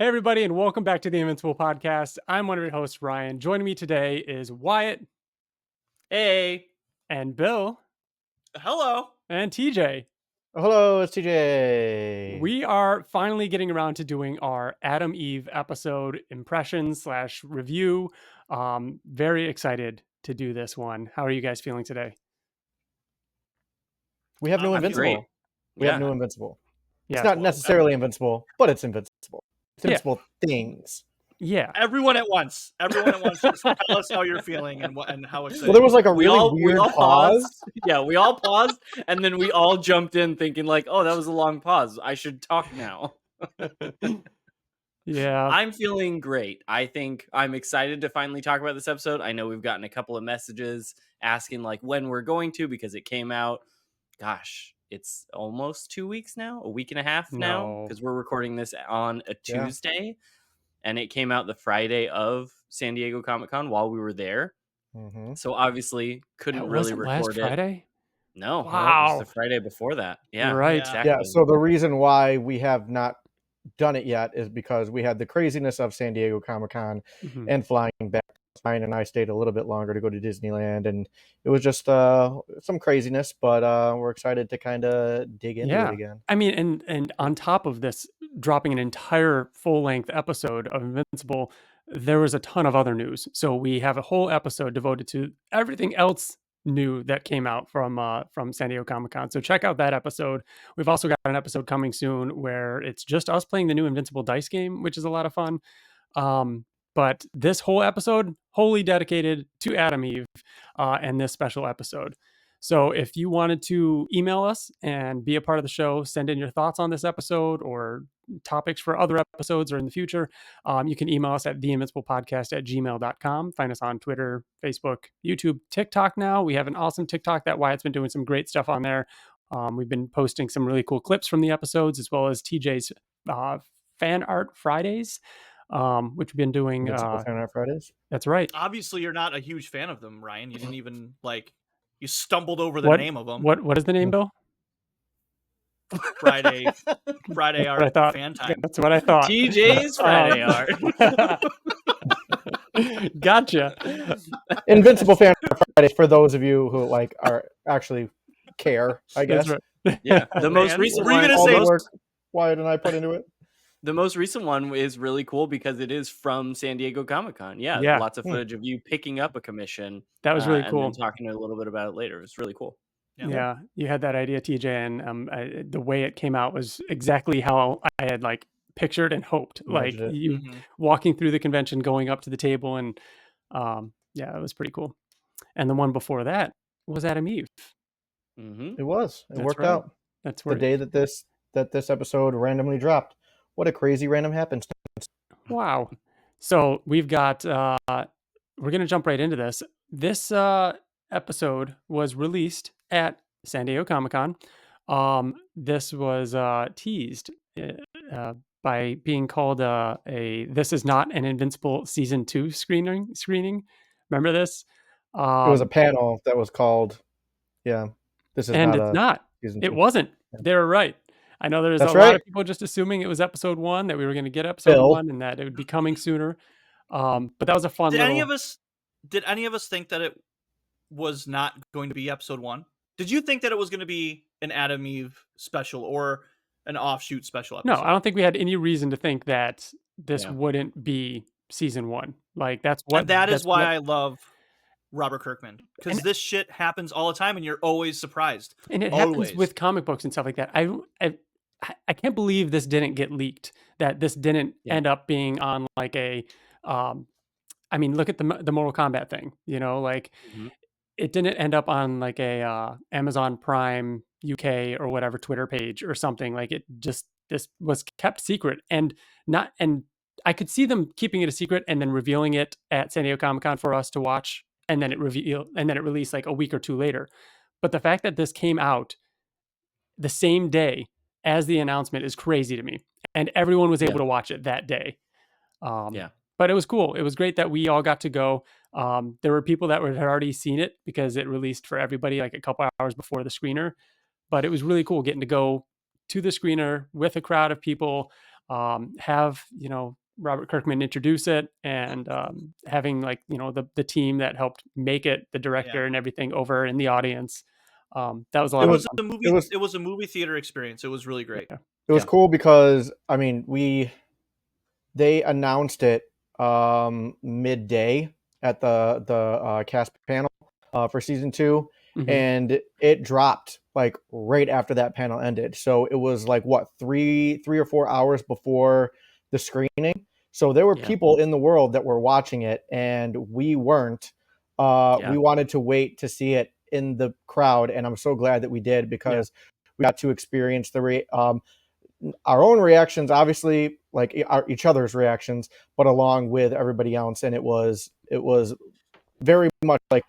Hey, everybody, and welcome back to the Invincible podcast. I'm one of your hosts, Ryan. Joining me today is Wyatt Hey. and Bill Hello. and TJ. Hello, it's TJ. We are finally getting around to doing our Adam Eve episode impression/review. Very excited to do this one. How are you guys feeling today? We have new I'm great. Invincible. We have new Invincible. Yeah. It's not necessarily invincible, but it's invincible. It's invincible things. Yeah. Everyone at once. Just tell us how you're feeling and how excited. Well, there was like a We really all weird pause. paused. Yeah, we all paused, and then we all jumped in thinking like, oh, that was a long pause. I should talk now. Yeah. I'm feeling great. I think I'm excited to finally talk about this episode. I know we've gotten a couple of messages asking like when we're going to, because it came out, gosh, it's almost 2 weeks now, a week and a half now, because we're recording this on a Tuesday. And it came out the Friday of San Diego Comic-Con while we were there. Mm-hmm. So obviously couldn't really record last it. Friday? No, Wow. it was the Friday before that. Yeah, right. Exactly. Yeah, so the reason why we have not done it yet is because we had the craziness of San Diego Comic-Con and flying back. Ryan and I stayed a little bit longer to go to Disneyland, and it was just some craziness, but we're excited to kind of dig into it again. I mean, and on top of this, dropping an entire full-length episode of Invincible, there was a ton of other news. So we have a whole episode devoted to everything else new that came out from San Diego Comic-Con. So check out that episode. We've also got an episode coming soon where it's just us playing the new Invincible dice game, which is a lot of fun. But this whole episode, wholly dedicated to Adam Eve and this special episode. So if you wanted to email us and be a part of the show, send in your thoughts on this episode or topics for other episodes or in the future, you can email us at theinvinciblepodcast@gmail.com. Find us on Twitter, Facebook, YouTube, TikTok now. We have an awesome TikTok that Wyatt's been doing some great stuff on there. We've been posting some really cool clips from the episodes, as well as TJ's Fan Art Fridays, which we've been doing. Fan Art Fridays? That's right. Obviously, you're not a huge fan of them, Ryan. You didn't even you stumbled over the name of them. What is the name, Bill? Friday Art Fan Time. That's what I thought. TJ's Friday Art. Gotcha. Invincible Fan Art Fridays for those of you who are actually care, I guess. Right. Yeah. The most recent one. All the work Wyatt and I put into it. The most recent one is really cool because it is from San Diego Comic-Con. Yeah. Lots of footage of you picking up a commission. That was really cool. And then talking a little bit about it later. It was really cool. Yeah, you had that idea, TJ, and the way it came out was exactly how I had pictured and hoped. You walking through the convention, going up to the table, and it was pretty cool. And the one before that was Adam Eve. It was. It worked right. out. That's where the day that this episode randomly dropped. What a crazy random happenstance. Wow. So we've got we're gonna jump right into this. This episode was released at San Diego Comic-Con. This was teased by being called this is not an Invincible season 2 screening. Remember this? It was a panel that was called this is and not it's not. Season 2. It wasn't. They were right. I know there's lot of people just assuming it was episode 1, that we were going to get episode 1 and that it would be coming sooner. But that was a fun Did any of us think that it was not going to be episode 1? Did you think that it was going to be an Adam Eve special or an offshoot special episode? No, I don't think we had any reason to think that this wouldn't be season 1. That is why I love Robert Kirkman, because this shit happens all the time and you're always surprised. And it happens with comic books and stuff like that. I can't believe this didn't get leaked, that this didn't end up being on a I mean, look at the Mortal Kombat thing, it didn't end up on a Amazon Prime UK or whatever Twitter page or something. This was kept secret, and I could see them keeping it a secret and then revealing it at San Diego Comic-Con for us to watch, and then it released a week or two later. But the fact that this came out the same day as the announcement is crazy to me, and everyone was able to watch it that day. But it was cool. It was great that we all got to go. There were people that had already seen it because it released for everybody a couple hours before the screener. But it was really cool getting to go to the screener with a crowd of people. have Robert Kirkman introduce it, and having the team that helped make it, the director and everything, over in the audience. That was a lot of fun. It was a movie theater experience. It was really great. Yeah. It was cool because they announced it midday at the cast panel for season 2, and it dropped like right after that panel ended. So it was like 3 or 4 hours before the screening. So there were people in the world that were watching it, and we weren't. We wanted to wait to see it in the crowd, and I'm so glad that we did, because we got to experience our own reactions, obviously, like each other's reactions, but along with everybody else. And it was very much like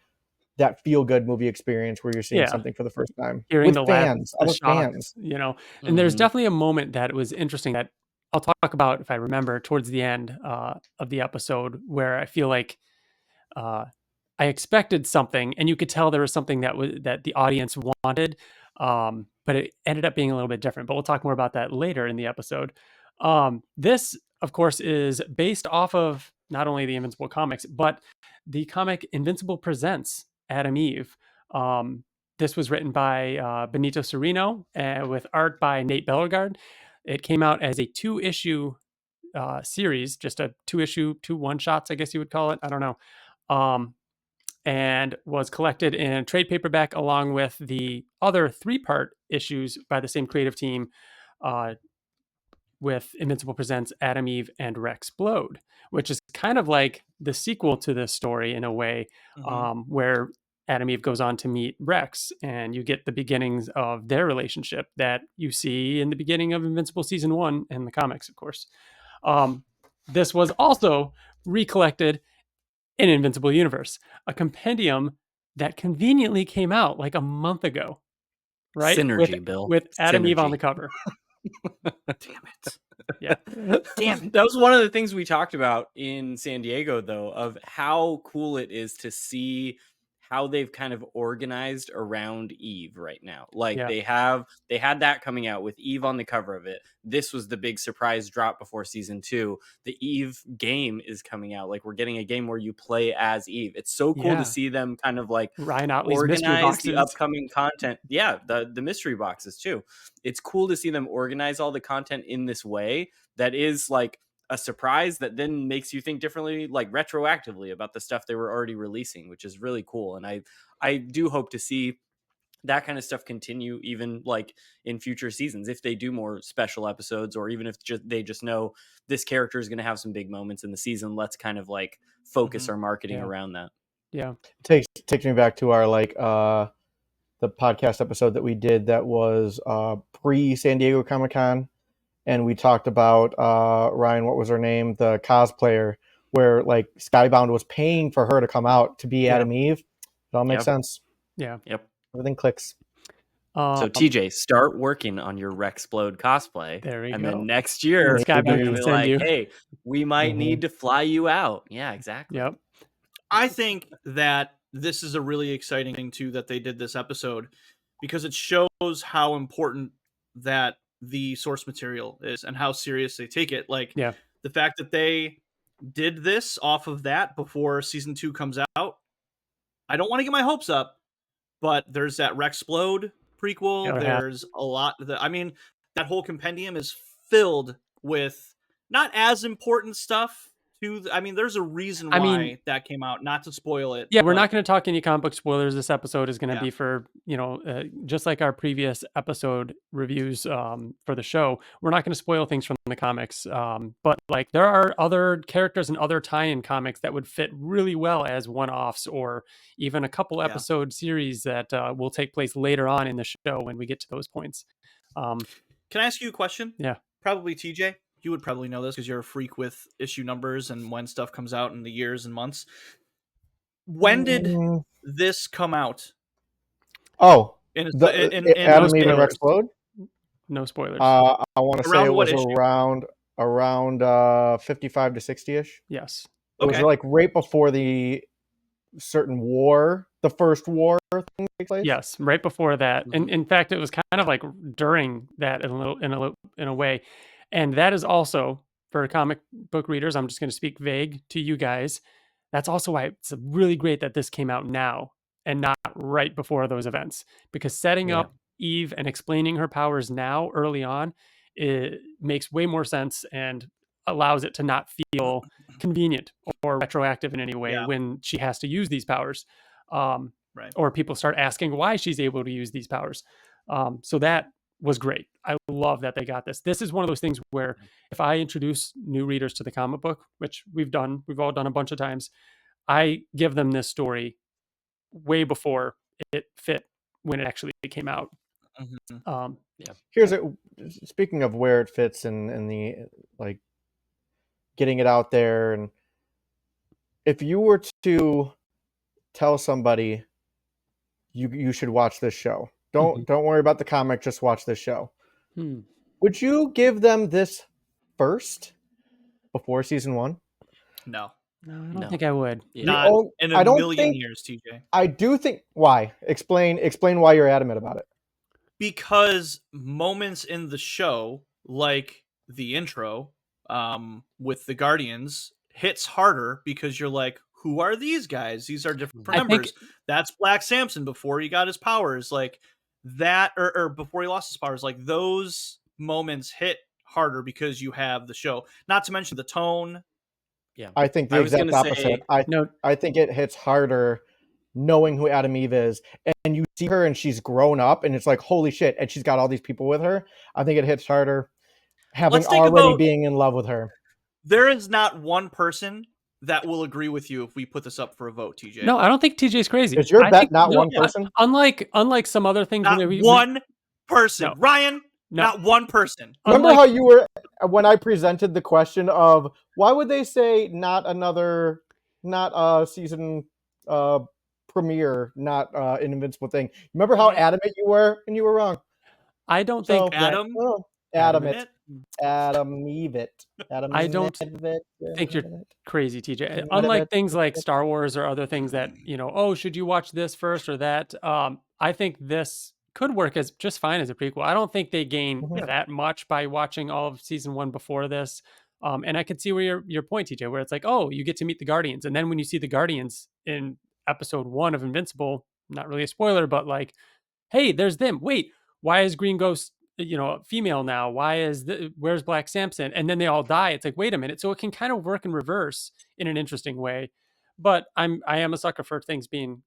that feel-good movie experience where you're seeing something for the first time. Hearing with the fans, laughs, the with shocks, fans. And there's definitely a moment that was interesting that I'll talk about, if I remember, towards the end of the episode, where I feel like I expected something, and you could tell there was something that the audience wanted, but it ended up being a little bit different. But we'll talk more about that later in the episode. This, of course, is based off of not only the Invincible comics, but the comic Invincible Presents Adam Eve. This was written by Benito Cereno with art by Nate Bellegarde. It came out as a 2-issue series, just a 2-issue, 2 one-shots, I guess you would call it. I don't know. And was collected in a trade paperback along with the other 3-part issues by the same creative team, with Invincible Presents Adam Eve and Rexplode, which is kind of like the sequel to this story in a way, where Adam Eve goes on to meet Rex, and you get the beginnings of their relationship that you see in the beginning of Invincible Season 1 in the comics, of course. This was also recollected in Invincible Universe, a compendium that conveniently came out like a month ago, right? Synergy, Bill. With Adam Eve on Synergy. the cover. Damn it. Yeah. Damn. That was one of the things we talked about in San Diego, though, of how cool it is to see how they've kind of organized around Eve right now. Like they had that coming out with Eve on the cover of it. This was the big surprise drop before season 2. The Eve game is coming out. Like we're getting a game where you play as Eve. It's so cool to see them kind of like Ryan Ottley's mystery organize boxes. the upcoming content. Yeah, the mystery boxes too. It's cool to see them organize all the content in this way that is like a surprise that then makes you think differently, like retroactively, about the stuff they were already releasing, which is really cool. And I do hope to see that kind of stuff continue, even like in future seasons, if they do more special episodes, or even if they just know this character is going to have some big moments in the season. Let's kind of like focus our marketing around that. Yeah. Takes me back to our the podcast episode that we did that was pre San Diego Comic-Con. And we talked about Ryan, what was her name? The cosplayer, where like Skybound was paying for her to come out to be Adam Eve. It all makes sense. Yeah. Yep. Everything clicks. So TJ, start working on your Rexplode cosplay. There we go. Then next year, Skybound we're can gonna be send like, you. hey, we might need to fly you out. Yeah, exactly. Yep. I think that this is a really exciting thing too that they did this episode, because it shows how important that the source material is and how serious they take it. Like the fact that they did this off of that before season 2 comes out. I don't want to get my hopes up, but there's that Rexplode prequel. There's a lot that, I mean, that whole compendium is filled with not as important stuff. I mean, there's a reason why that came out, not to spoil it. Yeah, we're not going to talk any comic book spoilers. This episode is going to be for, just like our previous episode reviews for the show. We're not going to spoil things from the comics. But like there are other characters and other tie-in comics that would fit really well as one-offs, or even a couple episode series that will take place later on in the show when we get to those points. Can I ask you a question? Yeah. Probably TJ. You would probably know this because you're a freak with issue numbers and when stuff comes out in the years and months. When did this come out? Oh, Adam Eve and Rexplode? No spoilers. I want to say it was around 55 to 60-ish. Yes. It was like right before the certain war, the first war thing takes place. Yes, right before that. And in fact, it was kind of like during that in a way. And that is also, for comic book readers, I'm just going to speak vague to you guys. That's also why it's really great that this came out now and not right before those events, because setting Yeah. up Eve and explaining her powers now early on, it makes way more sense and allows it to not feel convenient or retroactive in any way Yeah. when she has to use these powers. Right. Or people start asking why she's able to use these powers. So that was great. I love that they got this. This is one of those things where if I introduce new readers to the comic book, which we've all done a bunch of times, I give them this story way before it fit when it actually came out. Mhm. Here's it. Speaking of where it fits in the like getting it out there, and if you were to tell somebody you should watch this show, don't worry about the comic, just watch this show. Would you give them this first before season 1? No. No, I don't No. think I would. Yeah. Not in a I don't million think- years, TJ. I do think why. Explain why you're adamant about it. Because moments in the show, like the intro, with the Guardians, hits harder because you're like, who are these guys? These are different I think- members. That's Black Samson before he got his powers, like that, or before he lost his powers. Like those moments hit harder because you have the show. Not to mention the tone. Yeah. I think the I was exact gonna opposite. say- I think it hits harder knowing who Adam Eve is, and you see her and she's grown up, and it's like, holy shit, and she's got all these people with her. I think it hits harder having Let's think already about- being in love with her. There is not one person that will agree with you if we put this up for a vote, TJ. No, I don't think TJ's crazy. Is your I bet think- not no, one yeah. person? Unlike some other things, not we- one person. No. Ryan, No. not one person. Remember unlike- how you were when I presented the question of why would they say not a season premiere, not an Invincible thing? Remember how adamant you were, and you were wrong. I don't So- think that, Adam, Adamant. Adam Eve it. Adam I don't Eve think you're it. crazy, TJ. Adamant. Unlike things like Star Wars or other things that, oh, should you watch this first or that? I think this could work as just fine as a prequel. I don't think they gain Mhm. that much by watching all of season 1 before this. And I could see where your point, TJ, where it's like, oh, you get to meet the Guardians. And then when you see the Guardians in episode 1 of Invincible, not really a spoiler, but like, hey, there's them. Wait, why is Green Ghost, female now? Where's Black Samson? And then they all die. It's like, wait a minute. So it can kind of work in reverse in an interesting way. But I am a sucker for things being,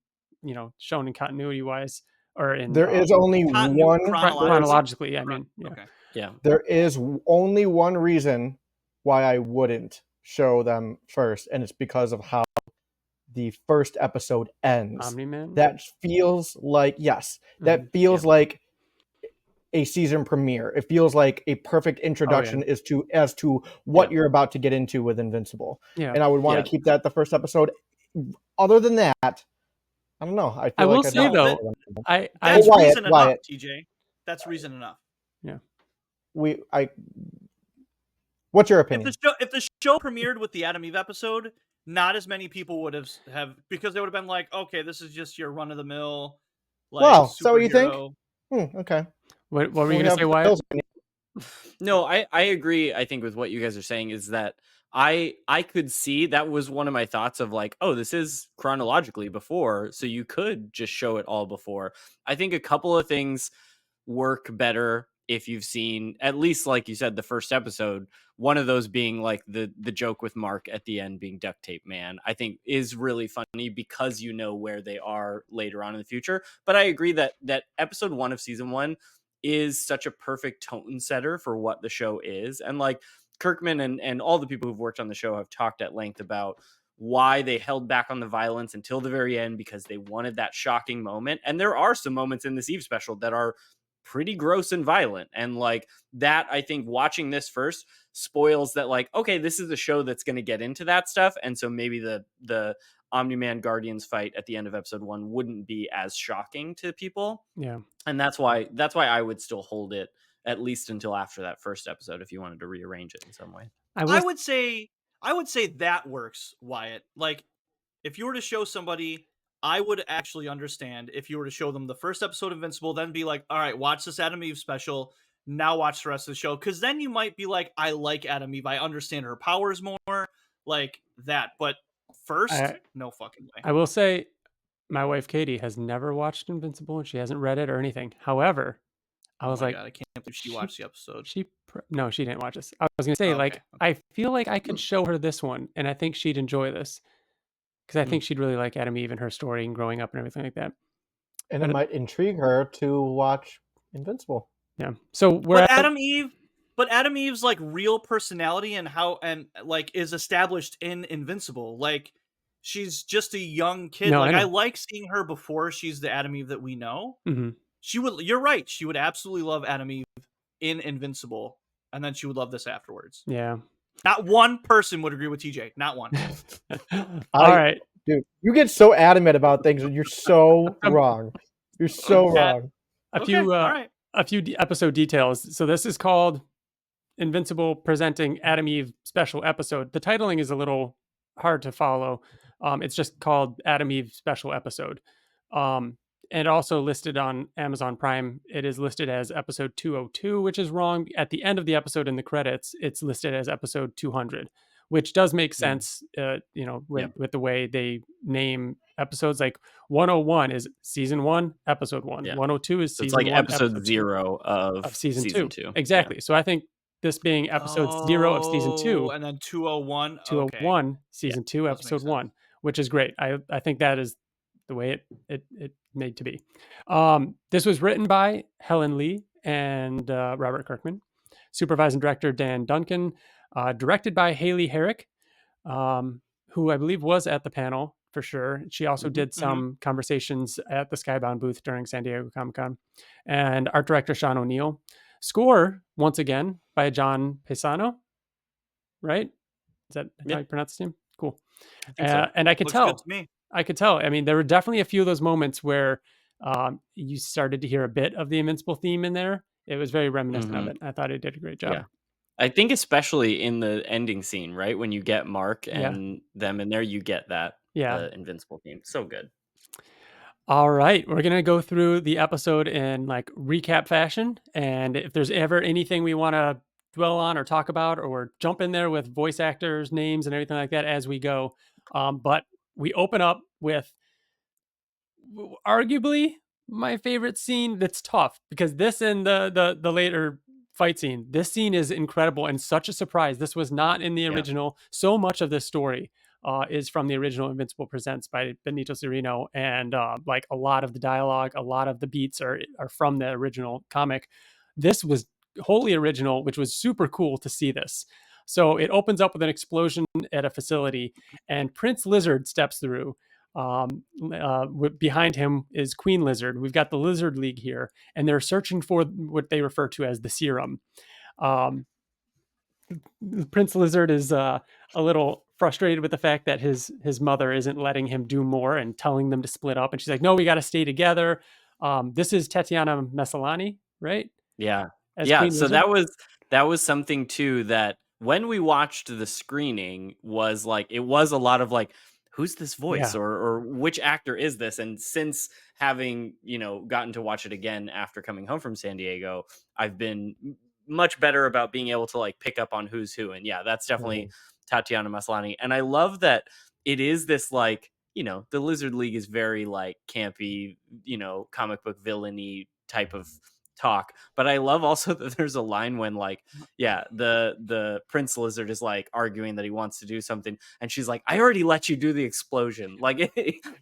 shown in continuity wise or in There is only one. chronologically. I mean, yeah. Okay. Yeah. There is only one reason why I wouldn't show them first, and it's because of how the first episode ends. Omni-Man. That feels like that feels like a season premiere. It feels like a perfect introduction as to what you're about to get into with Invincible. Yeah. And I would want to keep that the first episode. Other than that, I don't know. I will like say I'd though, not- That's Wyatt, reason enough, Wyatt. TJ. That's reason enough. What's your If opinion? the show premiered with the Adam Eve episode, not as many people would have because they would have been like, okay, this is just your run of the mill. Like, Wow, is that what you think? superhero. Okay. what were you We going to have say, Wyatt? Bill's- No, I agree. I think with what you guys are saying is that I could see that was one of my thoughts of like, oh, this is chronologically before, so you could just show it all before. I think a couple of things work better if you've seen at least, like you said, the first episode. One of those being like the joke with Mark at the end being Duct Tape Man, I think is really funny because you know where they are later on in the future. But I agree that episode 1 of season 1 is such a perfect tone setter for what the show is. And like Kirkman and all the people who've worked on the show have talked at length about why they held back on the violence until the very end, because they wanted that shocking moment. And there are some moments in this Eve special that are pretty gross and violent. And like that, I think watching this first spoils that, like, okay, this is a show that's going to get into that stuff. And so maybe the Omni-Man Guardians fight at the end of episode 1 wouldn't be as shocking to people. Yeah. And that's why I would still hold it at least until after that first episode if you wanted to rearrange it in some way. I would say that works, Wyatt. Like, if you were to show somebody, I would actually understand if you were to show them the first episode of Invincible, then be like, all right, watch this Adam Eve special. now watch the rest of the show, because then you might be like, I like Adam Eve, I understand her powers more, like that. But first, no fucking way. I will say, my wife Katie has never watched Invincible, and she hasn't read it or anything. However, I was my like, God, I can't believe she watched the episode. No, she didn't watch this. I was gonna say, Okay, okay. I feel like I could show her this one, and I think she'd enjoy this because I think she'd really like Adam Eve and her story and growing up and everything like that. And it might intrigue her to watch Invincible. Yeah. So But Adam Eve's like real personality and like is established in Invincible. Like, she's just a young kid. No, like, I I know. like seeing her before she's the Adam Eve that we know. Mm-hmm. You're right. She would absolutely love Adam Eve in Invincible, and then she would love this afterwards. Yeah. Not one person would agree with TJ. Not one. All right. Dude, you get so adamant about things and you're so wrong. You're so wrong. A Okay, few all right. episode details. So this is called Invincible presenting Adam Eve special episode. The titling is a little hard to follow. It's just called Adam Eve special episode. And also listed on Amazon Prime, it is listed as episode 202, which is wrong. At the end of the episode in the credits, it's listed as episode 200, which does make sense, with the way they name episodes. Like 101 is season 1, episode 1. Yeah. 102 is So it's season like 1, episode 0 of season 2. two. Exactly. Yeah. So I think this being episode 0 of season 2, and then 201. 201 season 2, episode 1, which is great. I think that is the way it made to be. This was written by Helen Lee and Robert Kirkman, supervising director Dan Duncan, directed by Haley Herrick, who I believe was at the panel for sure. She also did some conversations at the Skybound booth during San Diego Comic-Con, and art director Sean O'Neill. Score, once again, by John Pisano, right? Is that how you pronounce his name? Cool. And I could tell. Good to me. I could tell. I mean, there were definitely a few of those moments where you started to hear a bit of the Invincible theme in there. It was very reminiscent of it. I thought it did a great job. Yeah. I think especially in the ending scene, right? When you get Mark and them in there, you get that the Invincible theme. So good. All right. We're going to go through the episode in like recap fashion. And if there's ever anything we want to dwell on or talk about, or jump in there with voice actors, names, and everything like that as we go. But we open up with arguably my favorite scene. That's tough because this and the later fight scene, this scene is incredible and such a surprise. This was not in the original. So much of this story is from the original Invincible Presents by Benito Cerino, and like a lot of the dialogue, a lot of the beats are from the original comic. This was wholly original, which was super cool to see this. So it opens up with an explosion at a facility, and Prince Lizard steps through. Behind him is Queen Lizard. We've got the Lizard League here, and they're searching for what they refer to as the serum. Prince Lizard is a little frustrated with the fact that his mother isn't letting him do more and telling them to split up. And she's like, no, we got to stay together. This is Tatiana Maslany, right? Yeah. As yeah. Queen So Lizard? that was something too, that when we watched the screening was like, it was a lot of like, who's this voice or which actor is this? And since having, gotten to watch it again after coming home from San Diego, I've been much better about being able to like pick up on who's who. And yeah, that's definitely Tatiana Maslany. And I love that it is this like, the Lizard League is very like campy, comic book villainy type of talk, but I love also that there's a line when like the Prince Lizard is like arguing that he wants to do something, and she's like, I already let you do the explosion. Like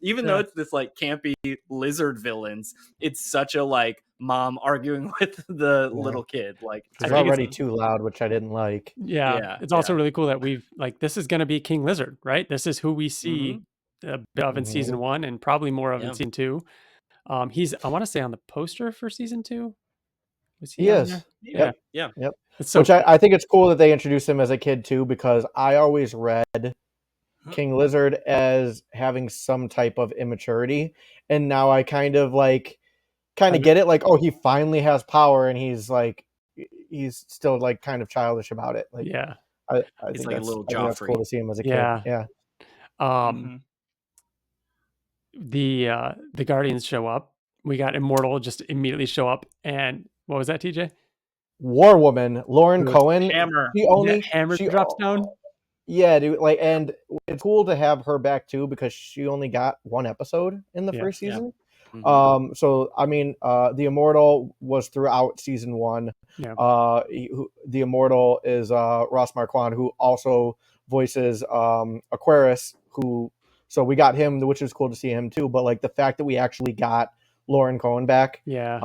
even though it's this like campy lizard villains, it's such a like mom arguing with the little kid. Like it's already too loud, which I didn't like. It's also really cool that we've like, this is going to be King Lizard, right? This is who we see a bit of in season 1 and probably more of in season 2. He's, I want to say, on the poster for season 2. Was he on there? Yeah. So, which I think it's cool that they introduced him as a kid too, because I always read King Lizard as having some type of immaturity, and now I kind of get it. Like, oh, he finally has power, and he's still like kind of childish about it. Like, I it's think like that's, a little I think that's Joffrey. cool to see him as a kid. The Guardians show up. We got Immortal just immediately show up, and what was that, TJ? War Woman, Lauren Dude, Cohen. Hammer. She only Hammer she drops down. Yeah, dude. Like, and it's cool to have her back too because she only got one episode in the Yeah, first season. Mhm. So I mean, the Immortal was throughout season 1. Yeah. The Immortal is Ross Marquand, who also voices Aquarius. So we got him, which is cool to see him too. But like the fact that we actually got Lauren Cohen back, Yeah.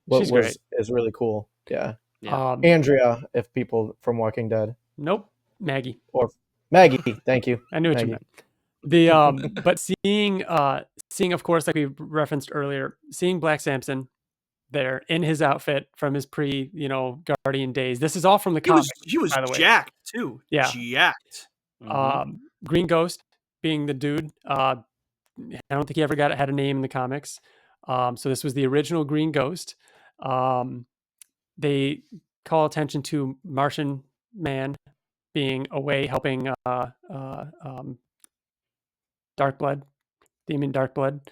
was She's great. is really cool. Yeah. Yeah. Andrea, if people from Walking Dead, Nope. Maggie. or Maggie, thank you. I knew what you Maggie. meant. But seeing of course, like we referenced earlier, seeing Black Samson there in his outfit from his Guardian days. This is all from the comics, He was by the way. jacked too. Yeah. Jacked. Mhm. Green Ghost being the dude. I don't think he ever had a name in the comics. So this was the original Green Ghost. They call attention to Martian Man being away helping Darkblood, Demon Darkblood.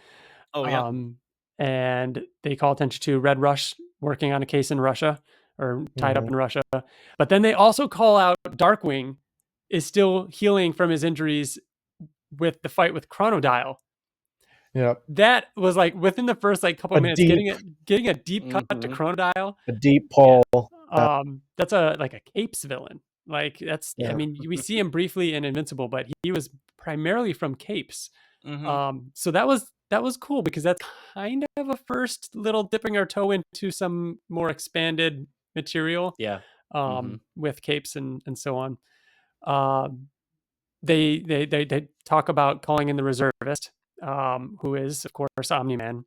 Oh yeah. And they call attention to Red Rush working on a case in Russia or tied up in Russia. But then they also call out Darkwing is still healing from his injuries with the fight with Chronodial. Yeah. That was like within the first couple of minutes, getting a deep cut to Mhm. Chronodial. A deep pull. That's a Capes villain. I mean, we see him briefly in Invincible, but he was primarily from Capes. So that was cool because that's kind of a first little dipping our toe into some more expanded material. Yeah. With Capes and so on. They talk about calling in the reservist, who is of course Omni-Man,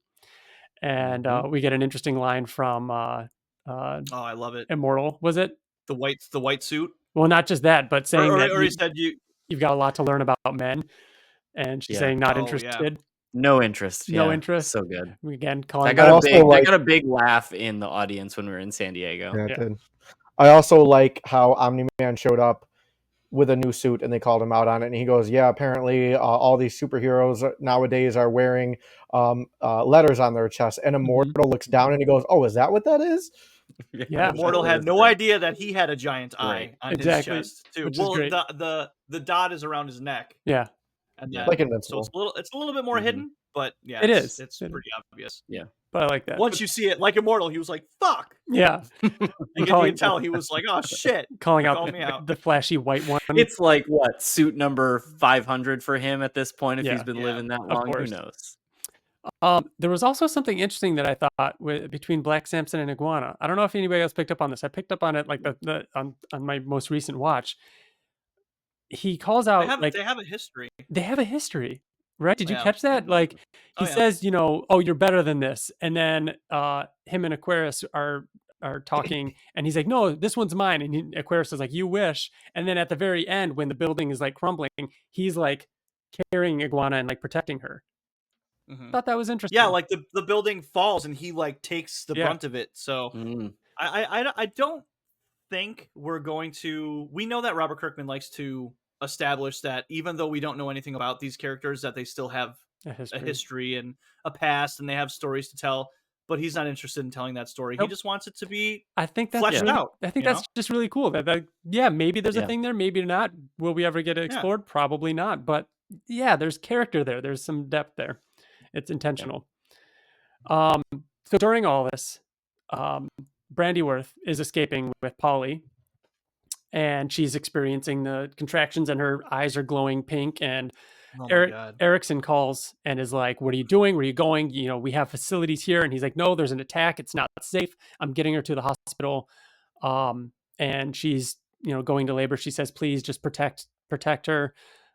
and we get an interesting line from oh, I love it. Immortal. Was it the white suit? Well, not just that, but saying Or that he said you've got a lot to learn about men, and she's saying not interested. No interest. No Yeah. interest. So good. Again, I calling. got a big laugh in the audience when we were in San Diego. Yeah, it did. I also like how Omni-Man showed up with a new suit and they called him out on it. And he goes, yeah, apparently all these superheroes nowadays are wearing letters on their chest. And Immortal looks down and he goes, oh, is that what that is? Yeah. Immortal had no idea that he had a giant eye on his chest too. Which is great. The dot is around his neck. Yeah. And like Invincible. So it's a little bit more hidden, but yeah, it's pretty obvious. Yeah. But I like that. Once you see it, like Immortal, he was like, fuck. Yeah. You can tell he was like, oh shit. Calling out the flashy white one. It's like what, suit number 500 for him at this point if he's been living that long. Who knows? There was also something interesting that I thought between Black Samson and Iguana. I don't know if anybody else picked up on this. I picked up on it on my most recent watch. He calls out they have a history. They have a history, right? Did you catch that? Like he says, oh, you're better than this, and then him and Aquarius are talking, and he's like, no, this one's mine, and Aquarius is like, you wish, and then at the very end, when the building is like crumbling, he's like carrying Iguana and like protecting her. Thought that was interesting. Yeah, like the building falls and he like takes the brunt of it. So I don't think we're going to. We know that Robert Kirkman likes to establish that even though we don't know anything about these characters, that they still have a history and a past, and they have stories to tell. But he's not interested in telling that story. He just wants it to be. I think that's fleshed out. I think that's just really cool. That maybe there's a thing there, maybe not. Will we ever get it explored? Probably not. But yeah, there's character there. There's some depth there. It's intentional. So during all this, Brandyworth is escaping with Polly, and she's experiencing the contractions, and her eyes are glowing pink. And Erickson calls and is like, "What are you doing? Where are you going? We have facilities here." And he's like, "No, there's an attack. It's not safe. I'm getting her to the hospital." And she's going to labor. She says, "Please just protect her.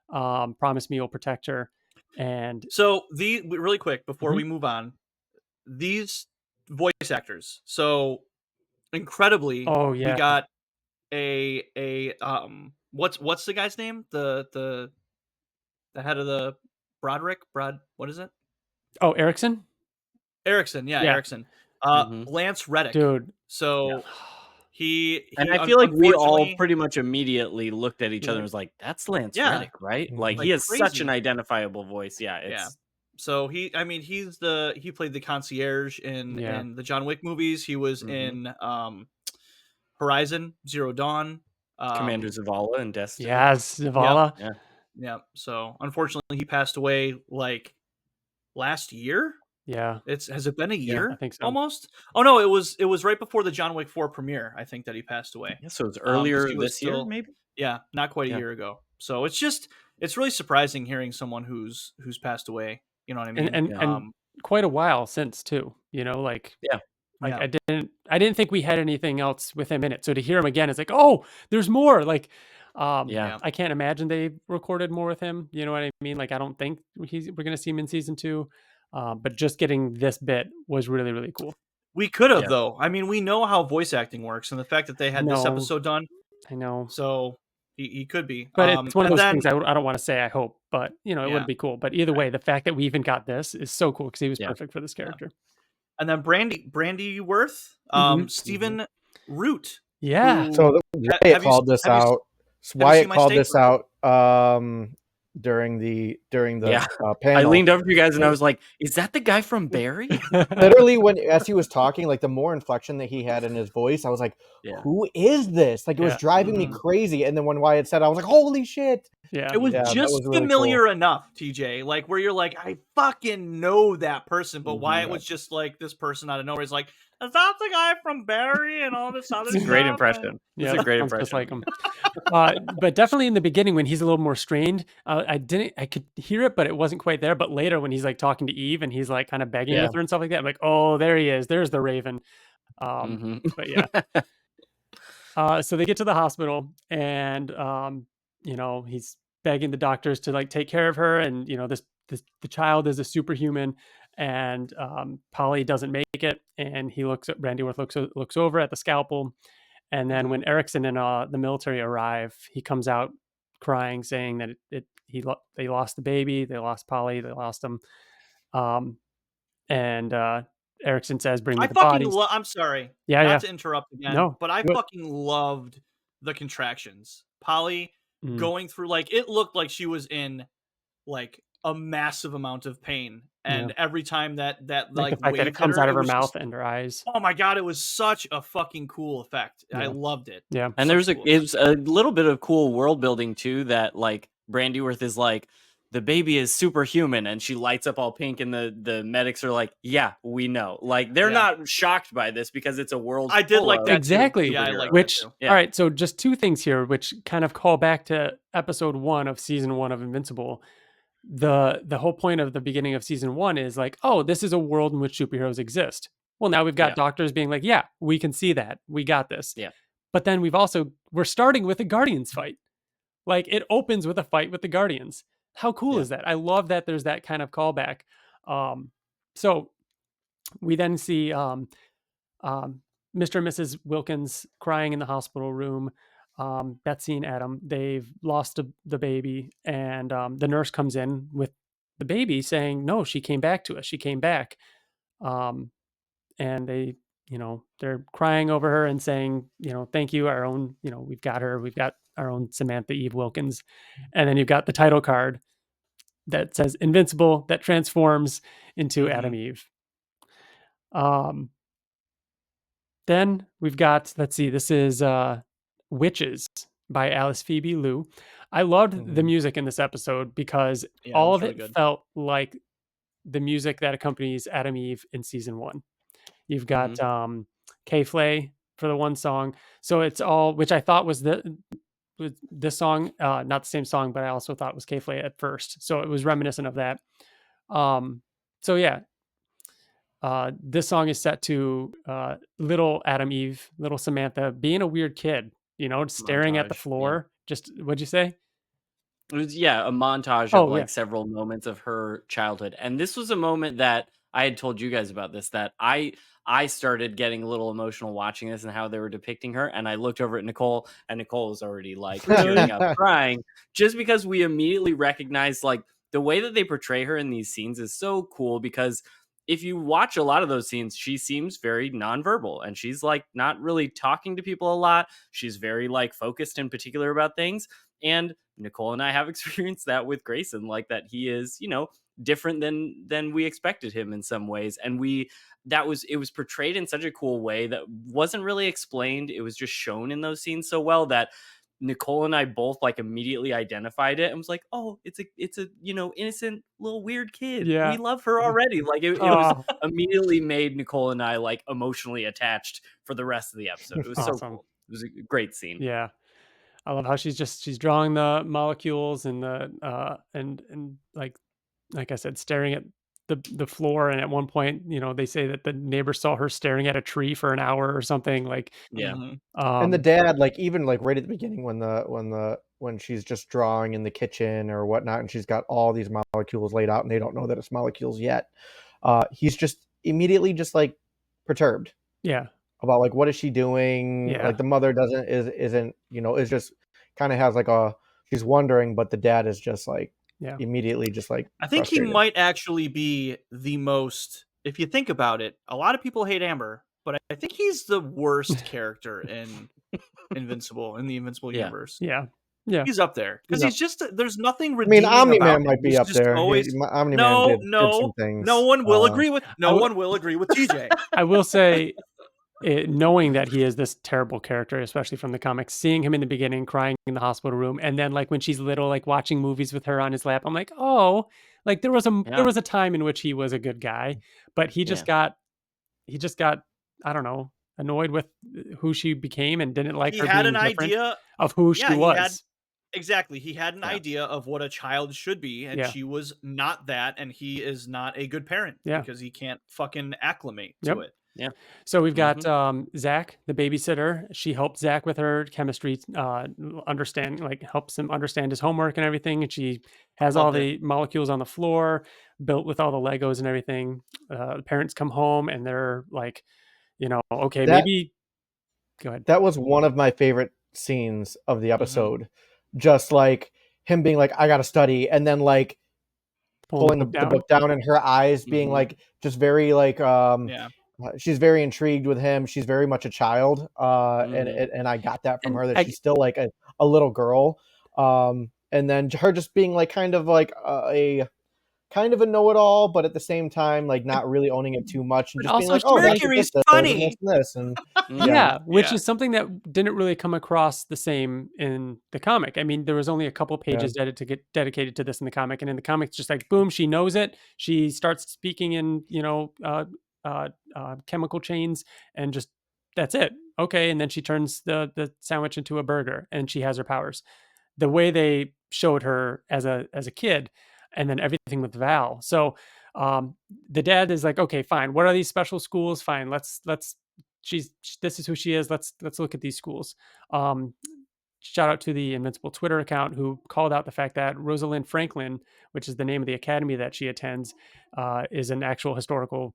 Promise me you'll protect her." And so really quick before we move on, these voice actors, so incredibly, we got a what's the guy's name, the head of the what is it? Oh, Erickson, Erickson, Lance Reddick, dude. So and I feel like we all pretty much immediately looked at each other and was like, that's Lance Reddick, right? Like he has such an identifiable voice. So he played the concierge in the John Wick movies. He was in Horizon Zero Dawn, Commander Zavala and Destiny. Yes, Zavala. Yeah. Yeah. So unfortunately, he passed away like last year. Yeah, Has it been a year? I think so. Almost. Oh no, it was right before the John Wick 4 premiere. I think that he passed away. Yeah, so it was 'Cause earlier he was this year, still- maybe? Yeah, not quite a Yeah. year ago. So it's really surprising hearing someone who's passed away. You know what I mean? And quite a while since too. Like Yeah. I Yeah. didn't think we had anything else with him in it. So to hear him again, it's like, oh, there's more. Yeah. I can't imagine they recorded more with him. You know what I mean? Like, I don't think we're gonna see him in season 2. But just getting this bit was really, really cool. We could have Yeah. though. I mean, we know how voice acting works, and the fact that they had this No. episode done, I know, so he could be. but it's one of and those then- things I don't want to say. I hope, but it Yeah. would be cool. But either way, the fact that we even got this is so cool because he was Yeah. perfect for this character. And then Brandy Worth, Mhm. Stephen Root. Yeah. who- So have Wyatt you called s- this have you s- out. you Wyatt seen my called this statement? out during the Yeah. I panel. leaned over to you guys and I was like, is that the guy from Barry? Literally, as he was talking, like the more inflection that he had in his voice, I was like, Yeah. "Who is this?" Like it was Yeah. driving me Mhm. crazy. And then when Wyatt said, I was like, "Holy shit!" Yeah. It was Yeah, that just was really familiar enough, TJ. Like where you're like, I fucking know that person, but Mhm. Wyatt was just like this person out of nowhere. He's like, is that the guy from Barry and all this other It's a stuff? great And- impression. It's Yeah, a great sounds impression. just like him. But definitely in the beginning when he's a little more strained, I could hear it, but it wasn't quite there. But later when he's like talking to Eve and he's like kind of begging Yeah. with her and stuff like that, I'm like, oh, there he is. There's the Raven. Mhm. But yeah. So they get to the hospital and he's begging the doctors to like take care of her, and the child is a superhuman, and Polly doesn't make it, and Randy Worth looks over at the scalpel, and then when Erickson and the military arrive, he comes out crying, saying that they lost the baby, they lost Polly, they lost him, and Erickson says, "Bring me the bodies." I'm sorry. Yeah, Not yeah. to interrupt again. No, But I do it. fucking loved the contractions. Polly Mm. going through like it looked like she was in like a massive amount of pain. And every time that Like the fact that wave it comes hit out of her was mouth just- and her eyes. oh my god, it was such a fucking cool effect. I Yeah. loved it. Yeah. And Such there's cool it's a little bit of cool world building too, that like Brandyworth is like, the baby is superhuman, and she lights up all pink, and the medics are like, yeah, we know. Like they're Yeah. not shocked by this because it's a world. I did full like of that too. Exactly. Yeah, I like Which, that too. Yeah. all right, so just two things here, which kind of call back to episode 1 of season 1 of Invincible. The whole point of the beginning of season 1 is like, oh, this is a world in which superheroes exist. Well, now we've got Yeah. doctors being like, yeah, we can see that. We got this. Yeah. But then we're starting with a Guardians fight. Like it opens with a fight with the Guardians. How cool Yeah. is that? I love that there's that kind of callback. So we then see Mr. and Mrs. Wilkins crying in the hospital room. Betsy and Adam, they've lost the baby, and the nurse comes in with the baby saying, no, she came back to us. She came back. And they, they're crying over her and saying, thank you, our own, we've got her, we've got our own Samantha Eve Wilkins. And then you've got the title card that says Invincible, that transforms into Adam Eve. Then we've got, let's see, this is Witches by Alice Phoebe Lou. I loved the music in this episode because Yeah, all it of was it really good. felt like the music that accompanies Adam Eve in season 1. You've got K-Flay for the one song. So it's all, which I thought was this song, not the same song, but I also thought it was K-Flay at first. So it was reminiscent of that. So yeah, this song is set to little Adam Eve, little Samantha being a weird kid, staring at the Montage, yeah. floor. Just, what'd you say? It was, a montage Oh, of like yeah. several moments of her childhood. And this was a moment that I had told you guys about this, that I started getting a little emotional watching this and how they were depicting her. And I looked over at Nicole, and Nicole was already like tearing up, crying, just because we immediately recognized like the way that they portray her in these scenes is so cool. Because if you watch a lot of those scenes, she seems very nonverbal, and she's like not really talking to people a lot. She's very like focused in particular about things. And Nicole and I have experienced that with Grayson, like that he is, different than we expected him in some ways. And it was portrayed in such a cool way that wasn't really explained. It was just shown in those scenes so well that Nicole and I both like immediately identified it and was like, oh, it's a innocent little weird kid. Yeah. We love her already. Like it was immediately made Nicole and I like emotionally attached for the rest of the episode. It was so cool. It was a great scene. Yeah. I love how she's drawing the molecules and the and like I said, staring at the floor. And at one point, they say that the neighbor saw her staring at a tree for an hour or something. Like, yeah. And the dad, like even like right at the beginning when she's just drawing in the kitchen or whatnot, and she's got all these molecules laid out, and they don't know that it's molecules yet. He's just immediately just like perturbed. Yeah. About like what is she doing? Yeah. Like the mother isn't is just kind of has like she's wondering, but the dad is just like immediately just like I think frustrated. he might actually be the most, if you think about it, a lot of people hate Amber, but I think he's the worst character in Invincible, in the Invincible universe. Yeah. He's up there because he's just, there's nothing I redeeming mean, Omni-Man about might him. be He's up just there. always, Omni-Man did some things. no one will agree with one will agree with TJ. I will say, knowing that he is this terrible character, especially from the comics, seeing him in the beginning crying in the hospital room, and then like when she's little, like watching movies with her on his lap, I'm like, oh, like there was a time in which he was a good guy, but he just got I don't know, annoyed with who she became and didn't like He her had being an different idea of who she was. Exactly. He had an idea of what a child should be, and she was not that, and he is not a good parent because he can't fucking acclimate to it. Yeah. So we've got Zach, the babysitter. She helped Zach with her chemistry, helps him understand his homework and everything. And she has all the molecules on the floor, built with all the Legos and everything. The parents come home and they're like, okay, maybe go ahead. That was one of my favorite scenes of the episode. Just like him being like, I gotta study, and then like pulling the book down, and her eyes being like just very like she's very intrigued with him. She's very much a child, and I got that from her, that she's still like a little girl. And then her just being like kind of like a know-it-all, but at the same time like not really owning it too much, and just being like, oh, Mercury's funny. This, and which is something that didn't really come across the same in the comic. I mean, there was only a couple pages dedicated to this in the comic, and in the comic, it's just like boom, she knows it. She starts speaking in chemical chains, and just that's it. Okay, and then she turns the sandwich into a burger, and she has her powers. The way they showed her as a kid, and then everything with Val. So the dad is like, okay, fine. What are these special schools? Fine. Let's this is who she is. Let's look at these schools. Shout out to the Invincible Twitter account who called out the fact that Rosalind Franklin, which is the name of the academy that she attends, is an actual historical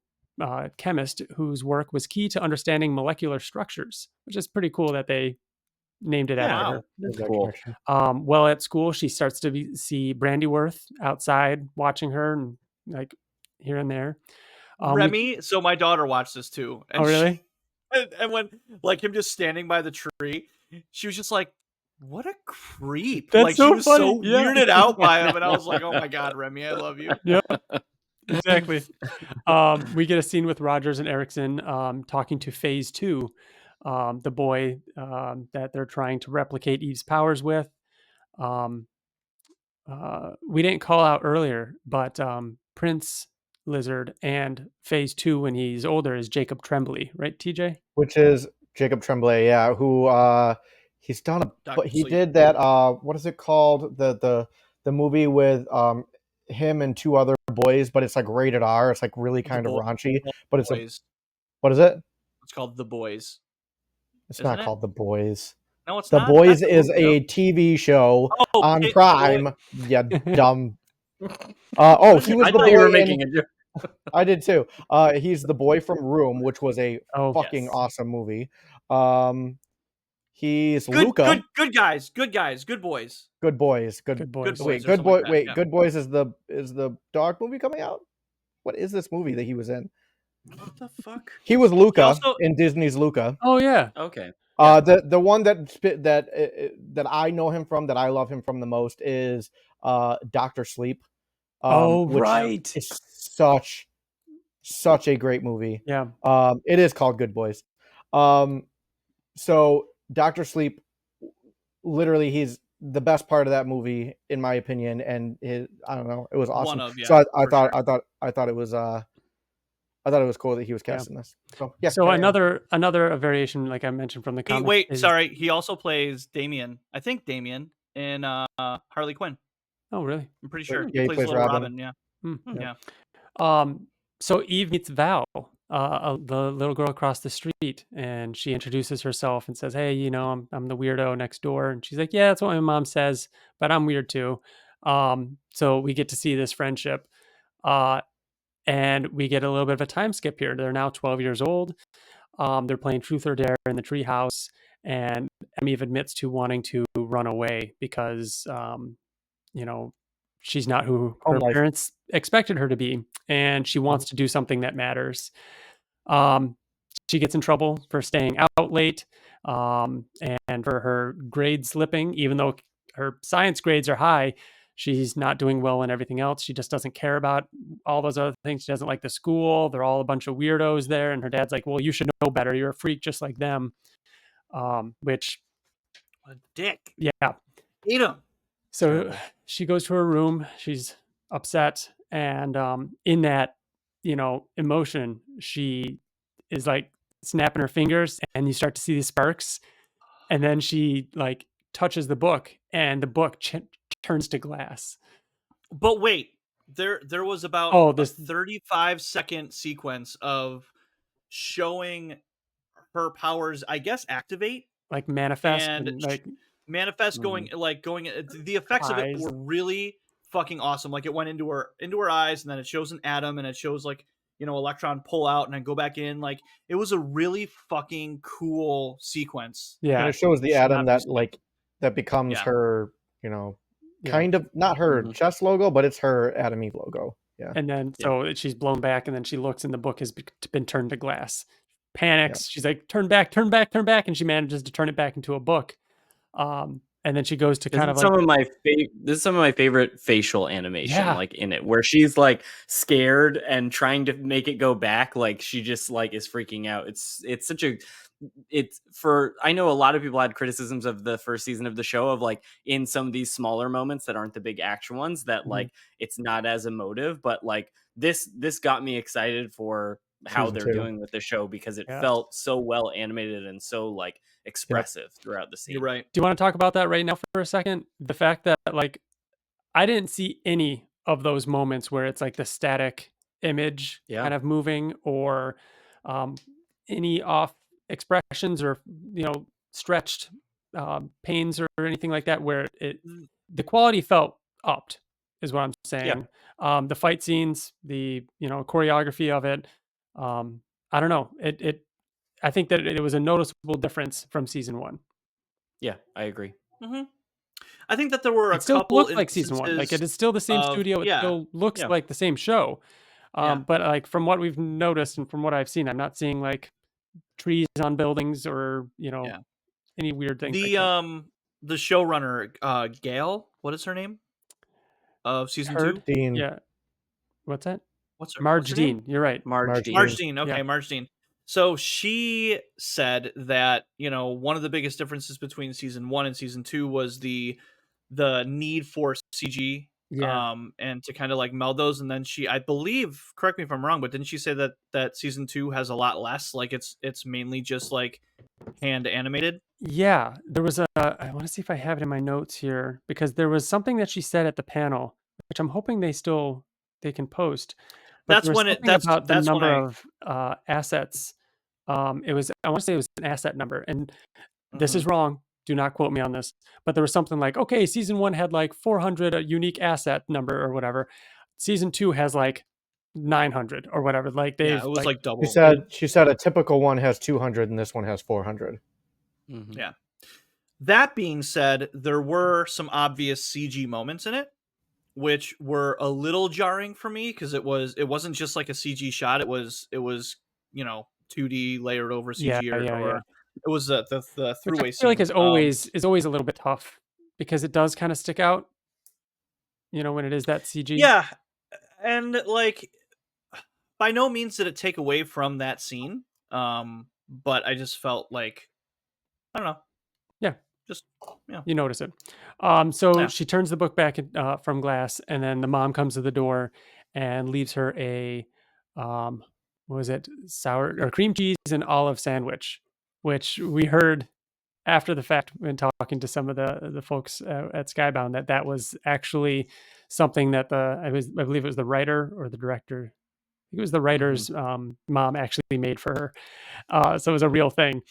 chemist whose work was key to understanding molecular structures, which is pretty cool that they named it after her. That's cool. Well, at school, she starts to see Brandyworth outside watching her, and like here and there. Remy, so my daughter watched this too. And really? And when like him just standing by the tree, she was just like, "What a creep!" That's like so she was funny. so weirded out by him, and I was like, "Oh my god, Remy, I love you." Yeah, exactly. We get a scene with Rogers and Erickson talking to Phase 2. The boy that they're trying to replicate Eve's powers with. We didn't call out earlier, but Prince Lizard and Phase 2 when he's older is Jacob Tremblay, right, TJ? Which is Jacob Tremblay, who he's done but he did that what is it called? The movie with him and two other boys, but it's like rated R. It's like really kind of raunchy, but it's what is it? It's called The Boys. It's not called The Boys. No, it's The not. Boys is a TV show on Prime. Yeah, dumb. He was the boy. You were making a joke. I did too. He's the boy from Room, which was a fucking awesome movie. He's Luca. Good guys, good boys. Good boys. Good boys. Wait, Good Boy. Wait, Good Boys is the dog movie coming out? What is this movie that he was in? What the fuck? He was Luca in Disney's Luca. Oh yeah. Okay. The one that I know him from, that I love him from the most, is Dr. Sleep. which right. is such a great movie. Yeah. It is called Good Boys. So Dr. Sleep, literally, he's the best part of that movie, in my opinion, and I don't know, it was awesome. So I thought it was cool that he was cast in this. So yeah. So another variation, like I mentioned from the comic. He also plays Damien. I think Damien in Harley Quinn. Oh, really? I'm pretty sure he plays little Robin. Yeah. Yeah. So Eve meets Val, the little girl across the street, and she introduces herself and says, "Hey, I'm the weirdo next door." And she's like, "Yeah, that's what my mom says, but I'm weird too." So we get to see this friendship, and we get a little bit of a time skip here. They're now 12 years old. They're playing Truth or Dare in the treehouse, and Eve admits to wanting to run away because, she's not who her parents expected her to be, and she wants to do something that matters. She gets in trouble for staying out late, and for her grade slipping, even though her science grades are high. She's not doing well in everything else. She just doesn't care about all those other things. She doesn't like the school. They're all a bunch of weirdos there. And her dad's like, "Well, you should know better. You're a freak just like them." Which, what a dick. Yeah. Hate him. So she goes to her room. She's upset. And in that, emotion, she is like snapping her fingers, and you start to see the sparks. And then she like touches the book, and the book turns to glass. But wait, there was about a 35-second sequence of showing her powers, I guess, activate, like manifest, and like manifest going. The effects of it were really fucking awesome. Like it went into her eyes, and then it shows an atom, and it shows like electron pull out and then go back in. Like it was a really fucking cool sequence. Yeah, and it shows the atom that becomes her, kind of not her chest logo, but it's her Adam Eve logo. Yeah. And then so she's blown back, and then she looks, and the book has been turned to glass. Panics. She's like, "Turn back, turn back, turn back," and she manages to turn it back into a book. And then she goes to kind of some of my this is some of my favorite facial animation, like in it, where she's like scared and trying to make it go back, like she just like is freaking out. I know a lot of people had criticisms of the first season of the show of like in some of these smaller moments that aren't the big action ones that like it's not as emotive, but like this got me excited for how they're doing with the show because it felt so well animated and so like expressive throughout the scene. You're right. Do you want to talk about that right now for a second? The fact that like I didn't see any of those moments where it's like the static image kind of moving, or any off expressions, or stretched pains or anything like that, where the quality felt upped, is what I'm saying. The fight scenes, the choreography of it, I don't know, I think that it was a noticeable difference from season 1. Yeah, I agree. I think that there were a couple looked like season 1. Like it is still the same studio. It still looks like the same show. But like from what we've noticed and from what I've seen, I'm not seeing like trees on buildings or any weird things. The showrunner, Gail, what is her name? Of season 2? Dean. Yeah. What's that? Marge Dean. You're right. Marge Dean. Okay, Marge Dean. So she said that one of the biggest differences between season 1 and season 2 was the need for CG, and to kind of like meld those. And then I believe, correct me if I'm wrong, but didn't she say that season 2 has a lot less? Like it's mainly just like hand animated. Yeah, there was I want to see if I have it in my notes here, because there was something that she said at the panel, which I'm hoping they can post. But that's when that's about the that's number when of assets. I want to say it was an asset number, and this is wrong. Do not quote me on this, but there was something like, okay, season 1 had like 400 a unique asset number or whatever. Season 2 has like 900 or whatever. Like it was like double. She said a typical one has 200 and this one has 400. Yeah. That being said, there were some obvious CG moments in it, which were a little jarring for me because it wasn't just like a CG shot. It was 2D layered over CG, it was the throughway. I feel like is always a little bit tough because it does kind of stick out. When it is that CG. Yeah, And like, by no means did it take away from that scene. But I just felt like, I don't know. Yeah. Just, yeah. You notice it. So Yeah. she turns the book back from glass, and then the mom comes to the door and leaves her a, what was it, sour or cream cheese and olive sandwich, which we heard after the fact when talking to some of the folks at Skybound that was actually something that I believe it was the writer or the director. I think it was the writer's mom actually made for her. So it was a real thing.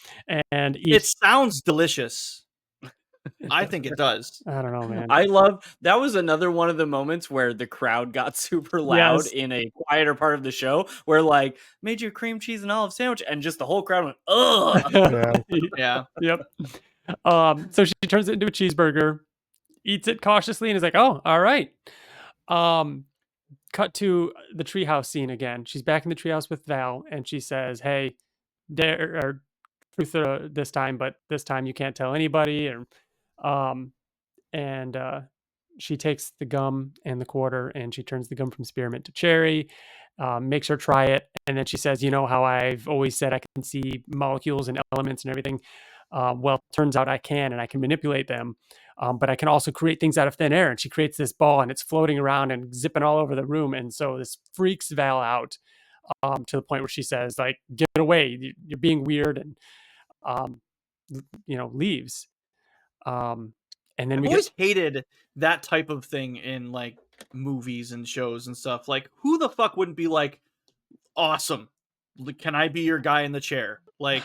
And It sounds delicious. I think it does. I don't know, man. I love that. Was another one of the moments where the crowd got super loud Yes. in a quieter part of the show, where like made you a cream cheese and olive sandwich, and just the whole crowd went, "Ugh." Yeah. Yep. So she turns it into a cheeseburger, eats it cautiously, and is like, "Oh, all right." Cut to the treehouse scene again. She's back in the treehouse with Val, and she says, "Hey, dare or truth this time, but this time you can't tell anybody." Um, and she takes the gum and the quarter, and she turns the gum from spearmint to cherry, makes her try it, and then she says, "You know how I've always said I can see molecules and elements and everything? Well, turns out I can, and I can manipulate them, but I can also create things out of thin air." And she creates this ball, and it's floating around and zipping all over the room, and so this freaks Val out, to the point where she says, like, "Get away! You're being weird," and um, leaves. And then I've we always hated that type of thing in like movies and shows and stuff. Like, who the fuck wouldn't be like, awesome? Can I be your guy in the chair? Like,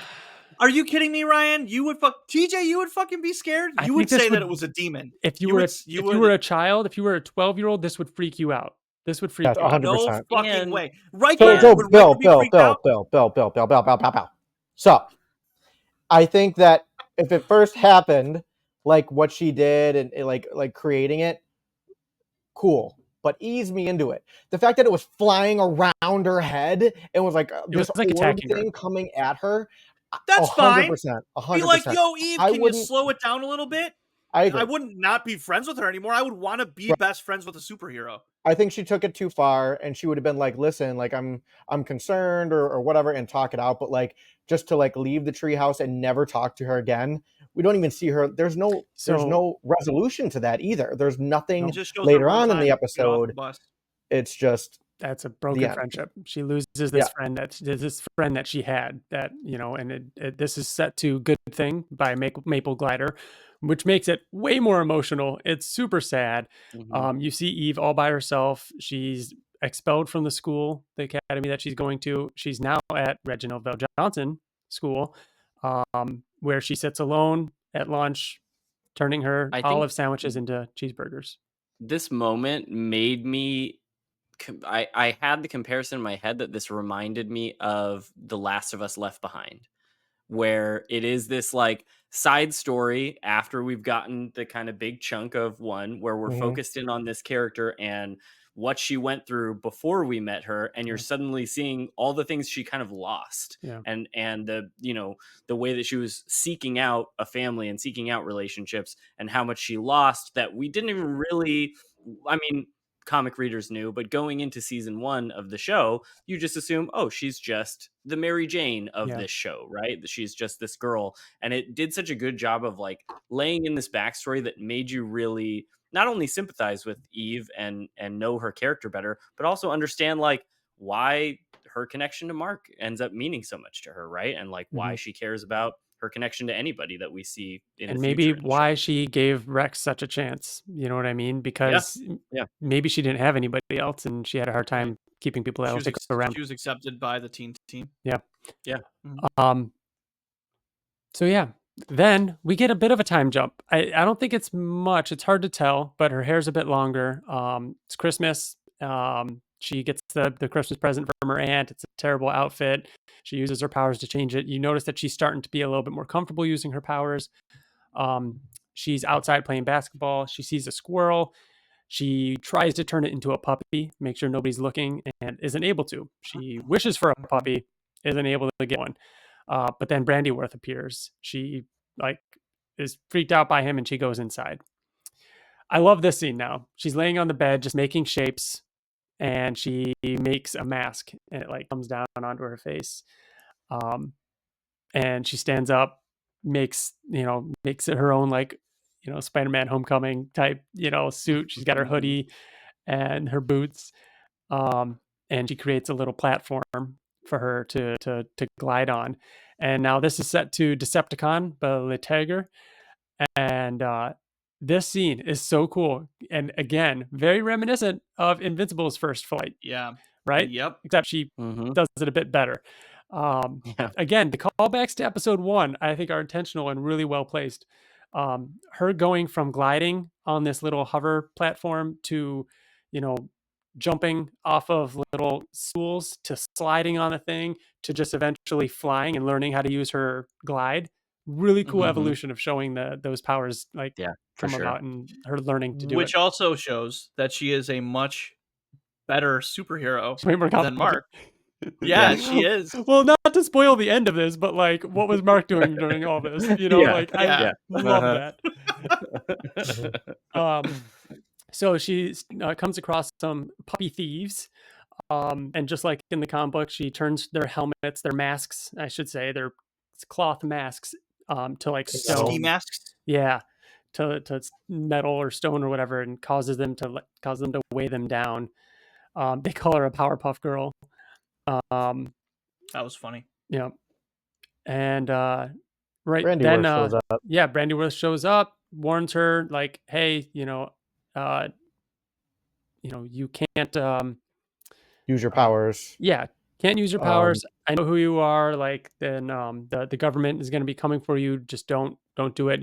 are you kidding me, Ryan? You would TJ. You would fucking be scared. I You think would this say that would- it was a demon. If you were a child, if you were a 12-year-old, this would freak you out. This would freak Yes, you out. 100%. No fucking And- way. Riker So, would Bill, Riker be freaked out? Bill. So, I think that if it first happened, like what she did and like creating it, cool. But ease me into it. The fact that it was flying around her head and was like this was like orb attacking her. thing coming at her. That's fine. 100%. Be like, yo, Eve, I can you wouldn't- slow it down a little bit? I agree. I wouldn't not be friends with her anymore. I would want to be best friends with a superhero. I think she took it too far, and she would have been like, "Listen, like I'm concerned or whatever," and talk it out. But like just to like leave the treehouse and never talk to her again. We don't even see her. There's no resolution to that either. There's nothing It just shows later her one on in time the to get off episode. the bus. It's just That's a broken end. friendship. She loses this Yeah. friend that she had, that, and this is set to Good Thing by Maple Glider, which makes it way more emotional. It's super sad. You see Eve all by herself. She's expelled from the school, the academy that she's going to. She's now at Reginald Val Johnson School, where she sits alone at lunch, turning her I think olive sandwiches into cheeseburgers. This moment made me. I had the comparison in my head that this reminded me of The Last of Us Left Behind, where it is this like side story after we've gotten the kind of big chunk of one, where we're focused in on this character and what she went through before we met her, and you're suddenly seeing all the things she kind of lost, and the the way that she was seeking out a family and seeking out relationships, and how much she lost that we didn't even really, I mean, comic readers knew, but going into season 1 of the show, you just assume, oh, she's just the Mary Jane of this show, right? She's just this girl. And it did such a good job of like laying in this backstory that made you really not only sympathize with Eve and know her character better, but also understand like why her connection to Mark ends up meaning so much to her, right? And like why she cares about her connection to anybody that we see in and the maybe future why she gave Rex such a chance. You know what I mean? Because maybe she didn't have anybody else, and she had a hard time keeping people else around. She was accepted by the teen team. Yeah. Mhm. So yeah, then we get a bit of a time jump. I don't think it's much. It's hard to tell, but her hair's a bit longer. It's Christmas. She gets the Christmas present from her aunt. It's a terrible outfit. She uses her powers to change it. You notice that she's starting to be a little bit more comfortable using her powers. She's outside playing basketball. She sees a squirrel. She tries to turn it into a puppy, make sure nobody's looking, and isn't able to. She wishes for a puppy, isn't able to get one. But then Brandyworth appears. She is freaked out by him, and she goes inside. I love this scene now. She's laying on the bed, just making shapes, and she makes a mask, and it like comes down onto her face. And she stands up, makes it her own, like, Spider-Man Homecoming type, suit. She's got her hoodie and her boots, and she creates a little platform for her to glide on. And now this is set to Decepticon by Le Tigre, and this scene is so cool, and again, very reminiscent of Invincible's first flight. Yeah. Right? Yep. Except she does it a bit better. Yeah. Again, the callbacks to episode 1, I think, are intentional and really well placed. Her going from gliding on this little hover platform to, jumping off of little stools to sliding on a thing to just eventually flying and learning how to use her glide. Really cool evolution of showing those powers like Yeah, for come sure. about and her learning to do Which it. also shows that she is a much better superhero She's way more than competent. Mark. Yeah, she is. Well, not to spoil the end of this, but like, what was Mark doing during all this? Like, I love that. So she comes across some puppy thieves, and just like in the comic book, she turns their helmets, their masks, I should say, their cloth masks, to like Ski stone. masks. Yeah, to metal or stone or whatever, and causes them to weigh them down. They call her a Powerpuff Girl. That was funny. Yeah. And right Brandyworth then shows up. yeah, Brandyworth shows up, warns her like, hey, you can't Use your powers. can't use your powers. I know who you are. Like, then the government is going to be coming for you. Just don't do it.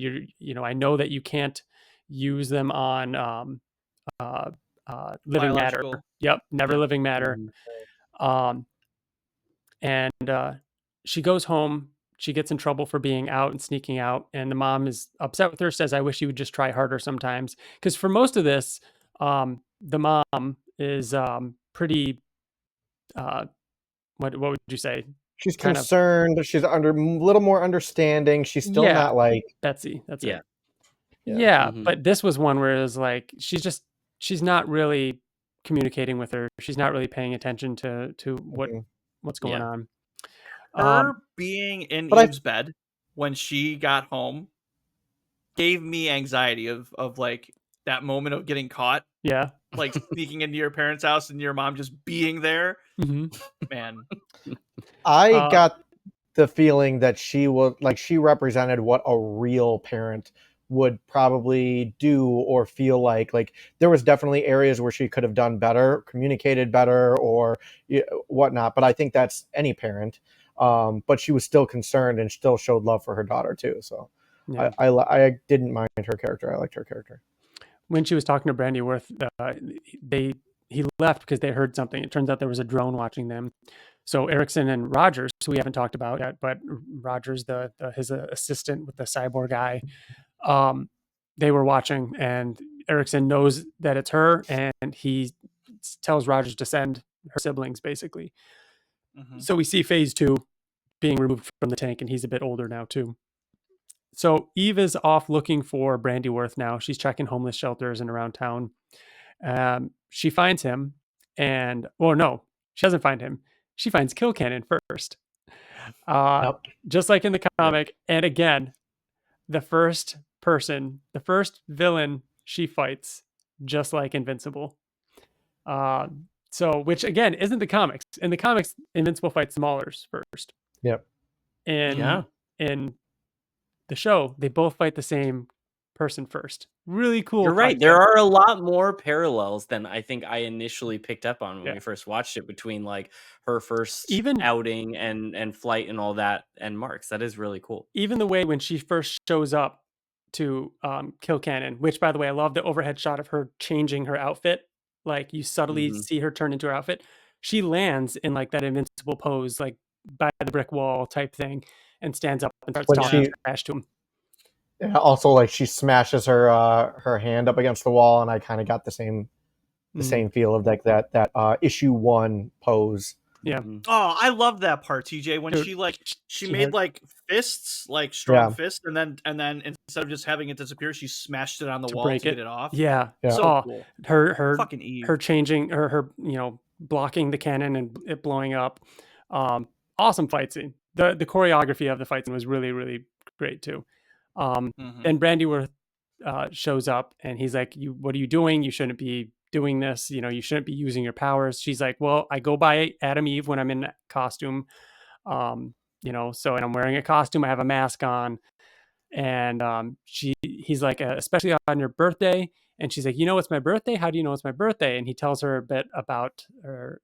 I know that you can't use them on living matter. Biological. Yep, never living matter. And she goes home. She gets in trouble for being out and sneaking out, and the mom is upset with her, says, I wish you would just try harder sometimes. Because for most of this, the mom is pretty, what would you say? She's Kind of- concerned. She's a little more understanding. She's still not like Betsy. That's Yeah. it. Yeah, but this was one where it was like, she's not really communicating with her. She's not really paying attention to what's going on. Her being in Eve's bed when she got home gave me anxiety of like that moment of getting caught. Yeah. Like sneaking into your parents' house and your mom just being there. Man. I got the feeling that she represented what a real parent would probably do or feel like. Like, there was definitely areas where she could have done better, communicated better, or whatnot. But I think that's any parent. But she was still concerned and still showed love for her daughter too. So yeah. I didn't mind her character. I liked her character. When she was talking to Brandyworth, he left because they heard something. It turns out there was a drone watching them. So Erickson and Rogers, who we haven't talked about yet, but Rogers, his assistant with the cyborg eye, they were watching, and Erickson knows that it's her, and he tells Rogers to send her siblings, basically. So we see phase 2 being removed from the tank, and he's a bit older now too. So Eve is off looking for Brandyworth now. She's checking homeless shelters and around town. She finds him, and no, she doesn't find him. She finds Kilcannon first, just like in the comic. And again, the first villain she fights, just like Invincible. So, which again isn't the comics. In the comics, Invincible fights Maulers first. Yep. And in the show, they both fight the same person first. Really cool. You're right. There are a lot more parallels than I think I initially picked up on when we first watched it, between like her first outing and flight and all that, and Mark's. That is really cool. Even the way when she first shows up to Kilcannon, which, by the way, I love the overhead shot of her changing her outfit. Like, you subtly see her turn into her outfit. She lands in like that Invincible pose, like by the brick wall type thing, and stands up and starts talking trash to him. Yeah, also, like, she smashes her hand up against the wall, and I kind of got the same feel of like that issue 1 pose. Yeah. Oh, I love that part, TJ, when Dude, she she made had- like fists, like strong Yeah. fists, and then instead of just having it disappear, she smashed it on the to wall break to it. get it off. Yeah. Yeah. So Oh, cool. her Fucking Eve. her changing or her blocking the cannon and it blowing up. Awesome fight scene. The choreography of the fight scene was really, really great too. Then Brandyworth shows up and he's like, what are you doing? You shouldn't be doing this. You shouldn't be using your powers. She's like, well, I go by Adam Eve when I'm in costume. And I'm wearing a costume. I have a mask on. And he's like, especially on your birthday. And she's like, it's my birthday. How do you know it's my birthday? And he tells her a bit about her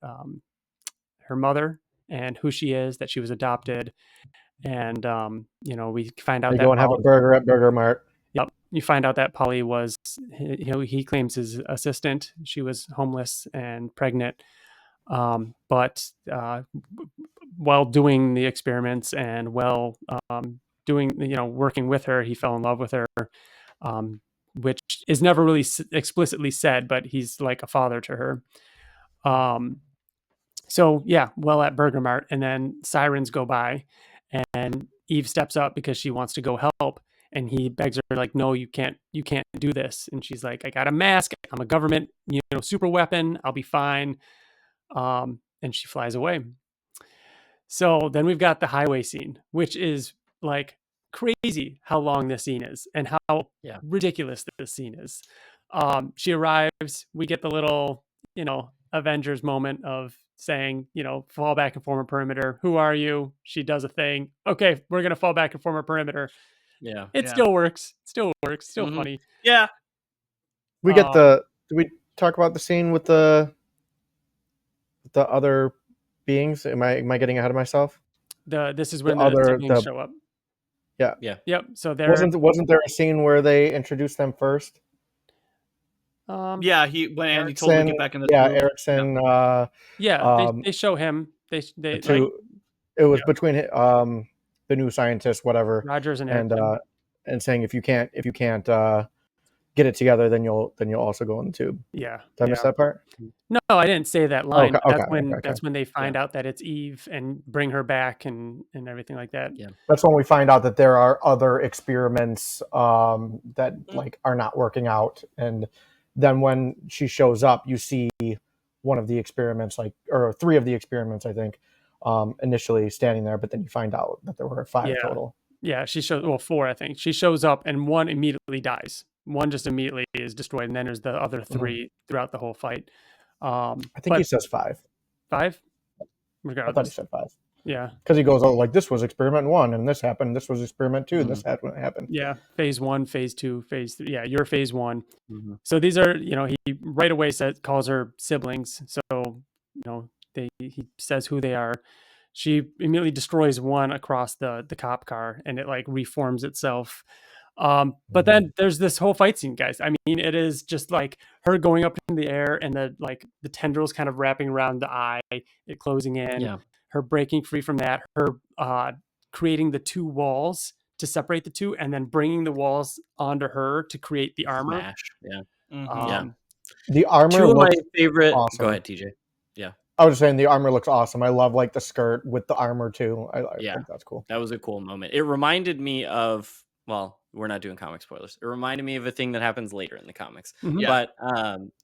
mother and who she is, that she was adopted. And, we find out They that go and have a burger at Burger Mart. Yep. You find out that Polly was, he claims his assistant. She was homeless and pregnant. But while doing the experiments and while doing, working with her, he fell in love with her, which is never really explicitly said, but he's like a father to her. So yeah, well at Burger Mart, and then sirens go by, and Eve steps up because she wants to go help, and he begs her like, "No, you can't do this." And she's like, "I got a mask. I'm a government, super weapon. I'll be fine." And she flies away. So then we've got the highway scene, which is like crazy how long this scene is and how ridiculous this scene is. She arrives. We get the little, Avengers moment of saying, fall back and form a perimeter. Who are you? She does a thing. Okay, we're going to fall back and form a perimeter. Yeah. It still works. Still funny. Yeah. We get did we talk about the scene with the other beings? Am I getting ahead of myself? This is when the siblings show up. Yeah. Yep. So there wasn't there a scene where they introduced them first? When Andy told him to get back in the room. Erickson. They show him. They it was between the new scientist, whatever, Rogers and Erickson. And saying if you can't get it together, then you'll also go in the tube. Yeah. Did I miss that part? No, I didn't say that line. Okay, That's when they find out that it's Eve and bring her back and everything like that. Yeah. That's when we find out that there are other experiments that like are not working out. And then when she shows up, you see one of the experiments, or three of the experiments, I think, initially standing there, but then you find out that there were 5 total. Yeah, she shows 4, I think. She shows up and one immediately dies. One just immediately is destroyed, and then there's the other 3 throughout the whole fight. I think he says 5. 5? I thought he said 5. Yeah. Because he goes, this was experiment 1, and this happened, this was experiment 2, and this happened. Yeah, phase 1, phase 2, phase 3. Yeah, you're phase 1. So these are, he right away calls her siblings. So, he says who they are. She immediately destroys one across the cop car, and it like reforms itself. But then there's this whole fight scene, guys. I mean, it is just like her going up in the air and the tendrils kind of wrapping around the eye, it closing in, her breaking free from that, her creating the 2 walls to separate the 2, and then bringing the walls onto her to create the armor. Smash. Yeah. Yeah. The armor 2 of my looks favorite. awesome. Go ahead, TJ. Yeah. I was just saying the armor looks awesome. I love the skirt with the armor too. I think that's cool. That was a cool moment. It reminded me of, well, we're not doing comic spoilers. It reminded me of a thing that happens later in the comics. But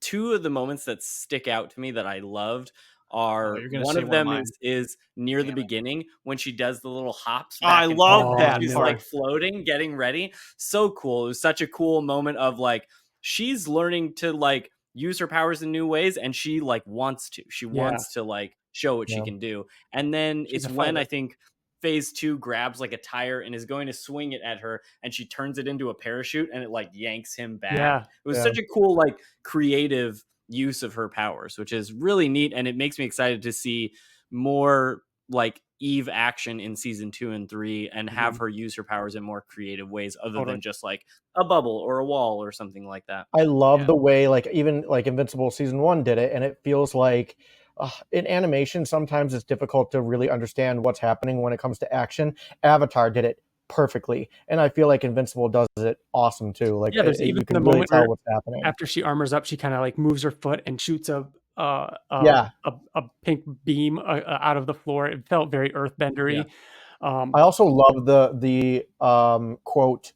2 of the moments that stick out to me that I loved are one of them is near the beginning when she does the little hops. I love that. She's like floating, getting ready. So cool. It was such a cool moment of like she's learning to like use her powers in new ways, and she like wants to. She wants to like show what she can do. And then it's when I think phase 2 grabs like a tire and is going to swing it at her, and she turns it into a parachute and it like yanks him back. Yeah. It was such a cool like creative use of her powers, which is really neat, and it makes me excited to see more like Eve action in season 2 and 3 and have her use her powers in more creative ways other than just like a bubble or a wall or something like that. I love the way like even like Invincible season 1 did it, and it feels like in animation sometimes it's difficult to really understand what's happening when it comes to action. Avatar did it perfectly, and I feel like Invincible does it awesome too. Like there's even you can the really moment tell where what's happening after she armors up, she kind of like moves her foot and shoots a Yeah. a pink beam out of the floor. It felt very earthbendery. I also love the quote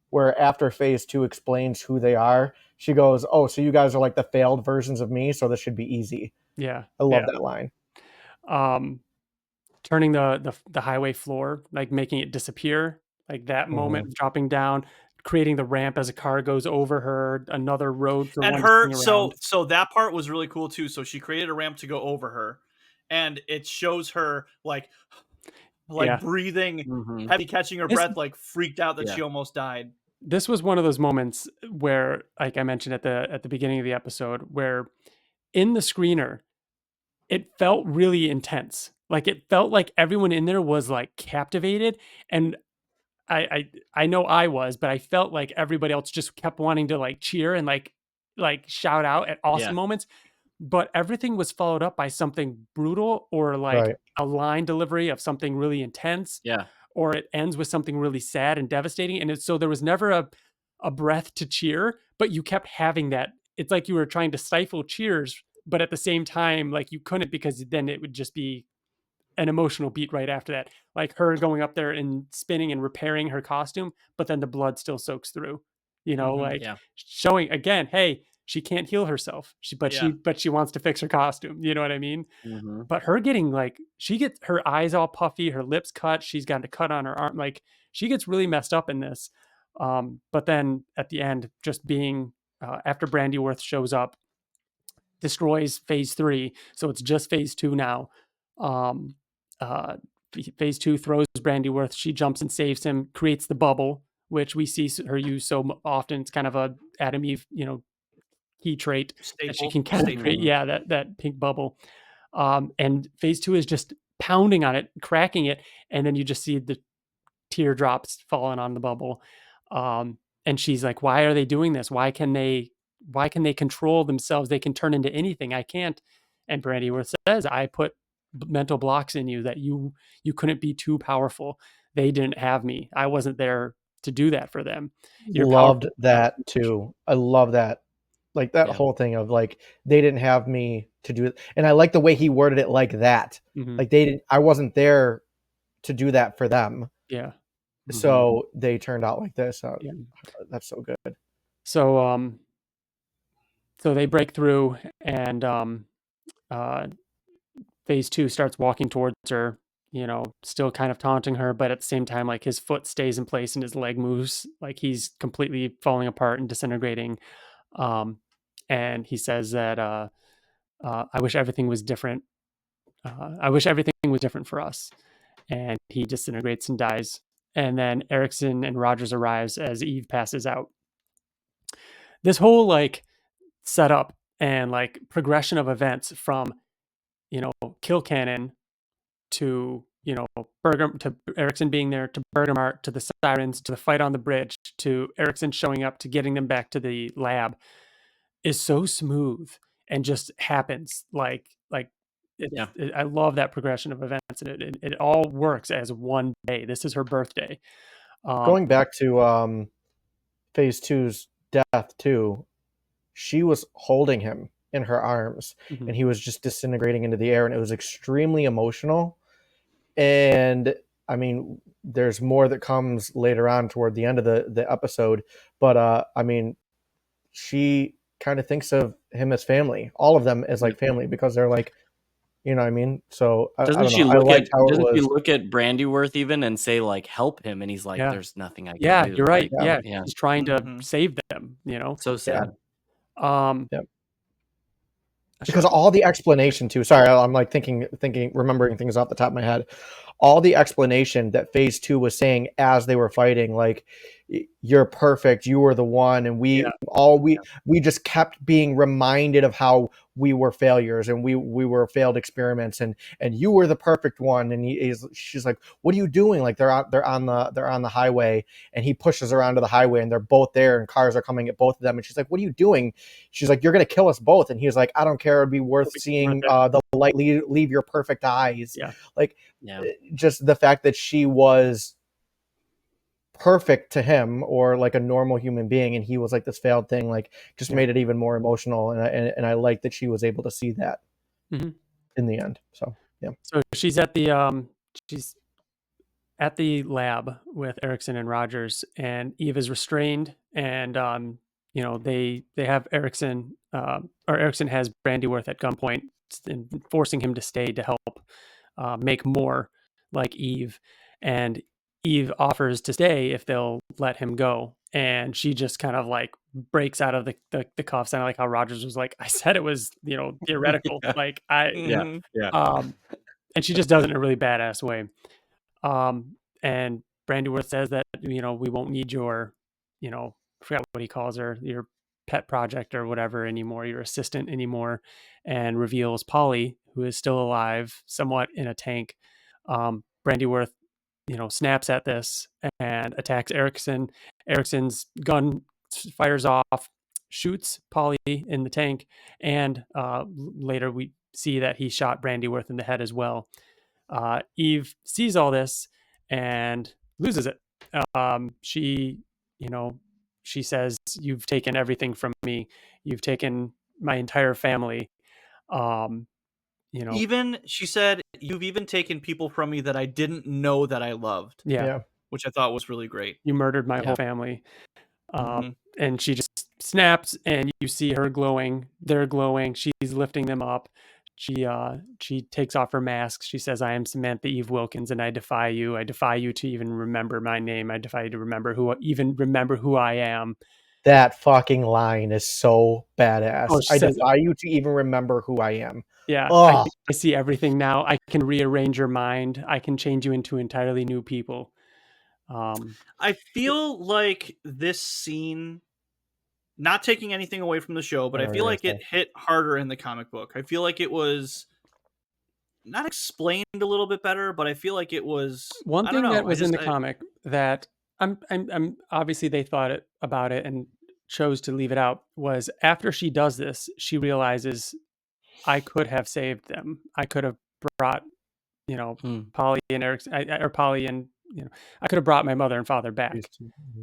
where after phase 2 explains who they are, she goes, "Oh, so you guys are like the failed versions of me, so this should be easy." Yeah. I love that line. Turning the highway floor, like making it disappear, like that moment of dropping down, creating the ramp as a car goes over her, another road for And one to her, swing around. so that part was really cool too. So she created a ramp to go over her, and it shows her like Yeah. breathing Mhm. heavy, catching her This- breath, like freaked out that Yeah. she almost died. This was one of those moments where, like I mentioned at the beginning of the episode, where in the screener, it felt really intense. Like it felt like everyone in there was like captivated, and I know I was, but I felt like everybody else just kept wanting to like cheer and like shout out at awesome Yeah. moments. But everything was followed up by something brutal or like Right. a line delivery of something really intense, Yeah. or it ends with something really sad and devastating. And so there was never a breath to cheer, but you kept having that. It's like you were trying to stifle cheers, but at the same time, like you couldn't, because then it would just be an emotional beat right after that. Like her going up there and spinning and repairing her costume, but then the blood still soaks through, like Yeah. showing again, hey, she can't heal herself. Yeah. But she wants to fix her costume. You know what I mean? Mhm. But her getting like, she gets her eyes all puffy, her lips cut, she's got a cut on her arm. Like she gets really messed up in this. But then at the end, just being, after Brandyworth shows up, destroys phase 3. So it's just phase 2 now. Um, uh, phase 2 throws Brandyworth. She jumps and saves him, creates the bubble, which we see her use so often. It's kind of a Adam Eve, key trait that she Staple. can kind of Staple. create. Yeah, that pink bubble. And phase 2 is just pounding on it, cracking it, and then you just see the teardrops falling on the bubble. And she's like, "Why are they doing this? Why can they control themselves? They can turn into anything. I can't." And Brandyworth says, "I put mental blocks in you that you couldn't be too powerful. They didn't have me. I wasn't there to do that for them. You're Loved powerful. that too. I love that. Like that Yeah. whole thing of like they didn't have me to do it. And I like the way he worded it like that. Mhm. Like I wasn't there to do that for them. Yeah. So they turned out like this. Yeah. That's so good. So so they break through, and phase 2 starts walking towards her, still kind of taunting her, but at the same time, like his foot stays in place and his leg moves, like he's completely falling apart and disintegrating. And he says that, I wish everything was different. I wish everything was different for us. And he disintegrates and dies. And then Erickson and Rogers arrives as Eve passes out. This whole like setup and like progression of events from, Kill Cannon to, to Erickson being there, to Bergamart, to the sirens, to the fight on the bridge, to Erickson showing up, to getting them back to the lab, is so smooth and just happens Yeah. I love that progression of events, and it all works as one day. This is her birthday. Going back to phase 2's death too, she was holding him in her arms Mhm. and he was just disintegrating into the air, and it was extremely emotional. And I mean, there's more that comes later on toward the end of the episode, but I mean, she kind of thinks of him as family, all of them as like family, because they're like, you know what I mean? So I Doesn't don't she know. I look liked at how it doesn't she was. look at Brandyworth even and say like help him, and he's like, Yeah. there's nothing I can Yeah, do. you're right. Like, Yeah, yeah. he's trying to Mhm. save them. So sad. Um, Yep. Because all the explanation too. Sorry, I'm like thinking, remembering things off the top of my head. All the explanation that phase 2 was saying as they were fighting, like, you're perfect, you were the one, and we just kept being reminded of how we were failures and we were failed experiments, and you were the perfect one. And she's like, what are you doing? Like they're on the highway, and he pushes her onto the highway, and they're both there, and cars are coming at both of them, and she's like, what are you doing? She's like, you're gonna kill us both. And he's like, I don't care, it'd be worth seeing the light leave your perfect eyes. Yeah. Like, Yeah. just the fact that she was perfect to him or like a normal human being, and he was like this failed thing, like just made it even more emotional. And I like that she was able to see that Mhm. in the end. So yeah. So she's at the lab with Erickson and Rogers, and Eve is restrained, and they have Erickson, or Erickson has Brandyworth at gunpoint and forcing him to stay to help make more like Eve, and Eve offers to stay if they'll let him go, and she just kind of like breaks out of the cuffs. And I like how Rogers was like, I said it was theoretical, Yeah. like Yeah. and she just does it in a really badass way. And Brandyworth says that, we won't need your, I forgot what he calls her, your pet project or whatever anymore, your assistant anymore, and reveals Polly, who is still alive, somewhat in a tank. Brandyworth, snaps at this and attacks Erickson. Erickson's gun fires off, shoots Polly in the tank, and later we see that he shot Brandyworth in the head as well. Eve sees all this and loses it. She, she says, "You've taken everything from me. You've taken my entire family." Um, Even she said, "You've even taken people from me that I didn't know that I loved," yeah, which I thought was really great. you murdered my Yeah. whole family. Mhm. And she just snaps, and you see her glowing. They're glowing. She's lifting them up. She takes off her mask. She says, "I am Samantha Eve Wilkins, and I defy you. I defy you to even remember my name. I defy you to remember who I am." That fucking line is so badass. Oh, she I says defy you to even remember who I am. Yeah, Oh, I see everything now. I can rearrange your mind. I can change you into entirely new people. I feel like this scene, not taking anything away from the show, but I I know what feel you're like gonna it hit harder in the comic book. I feel like it was not explained a little bit better, but I feel like it was. One I don't thing that know. was in the comic that I'm obviously they thought about it and chose to leave it out was after she does this, she realizes I could have saved them. I could have brought, Polly and Eric, or Polly and, I could have brought my mother and father back.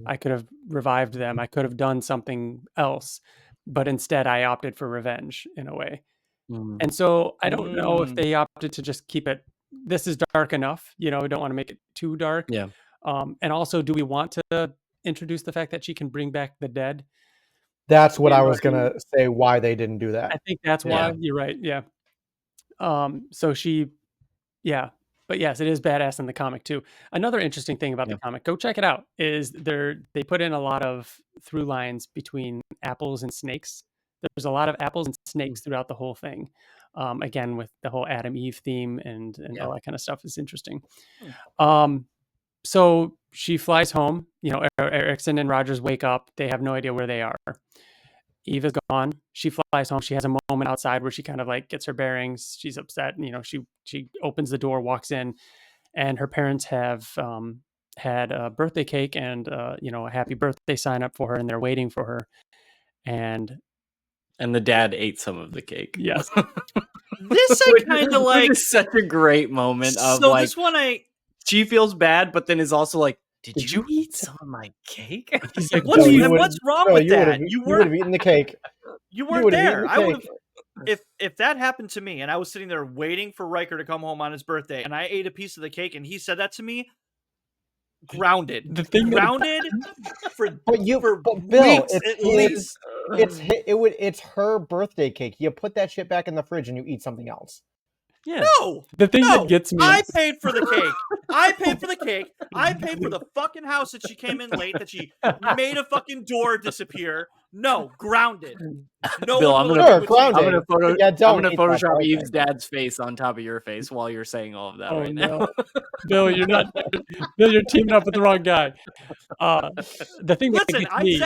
I could have revived them. I could have done something else, but instead I opted for revenge in a way. And so I don't know if they opted to just keep it. This is dark enough, we don't want to make it too dark. Yeah. And also, do we want to introduce the fact that she can bring back the dead? That's what I was gonna say. Why they didn't do I that? think that's why. Yeah. You're right. Yeah. So she, yeah, but yes, it is badass in the comic too. Another interesting thing about the comic, go check it out, is they put in a lot of through lines between apples and snakes. There's a lot of apples and snakes throughout the whole thing. Again, with the whole Adam Eve theme and all that kind of stuff is interesting. So she flies home. Erickson and Rogers wake up. They have no idea where they are. Eve is gone. She flies home. She has a moment outside where she kind of like gets her bearings. She's upset. She opens the door, walks in, and her parents have had a birthday cake and a happy birthday sign up for her, and they're waiting for her. And the dad ate some of the cake. yes, This I kind of like. It's such a great moment of So like this one she feels bad, but then is also like, Did you eat some of my cake? He's like, what's wrong with that? You would have eaten the cake. You weren't there. I would have. If that happened to me and I was sitting there waiting for Riker to come home on his birthday and I ate a piece of the cake and he said that to me, grounded. The thing grounded for Bill, weeks at least. It's her birthday cake. You put that shit back in the fridge and you eat something else. Yeah. No. The thing that gets me. I paid for the cake. I paid for the cake. I paid for the fucking house that she came in late, that she made a fucking door disappear. No, grounded. No, Bill, I'm grounded. gonna Photoshop Eve's dad's face on top of your face while you're saying all of that right now. Bill, you're not. Bill, you're teaming up with the wrong guy. The thing. Listen, I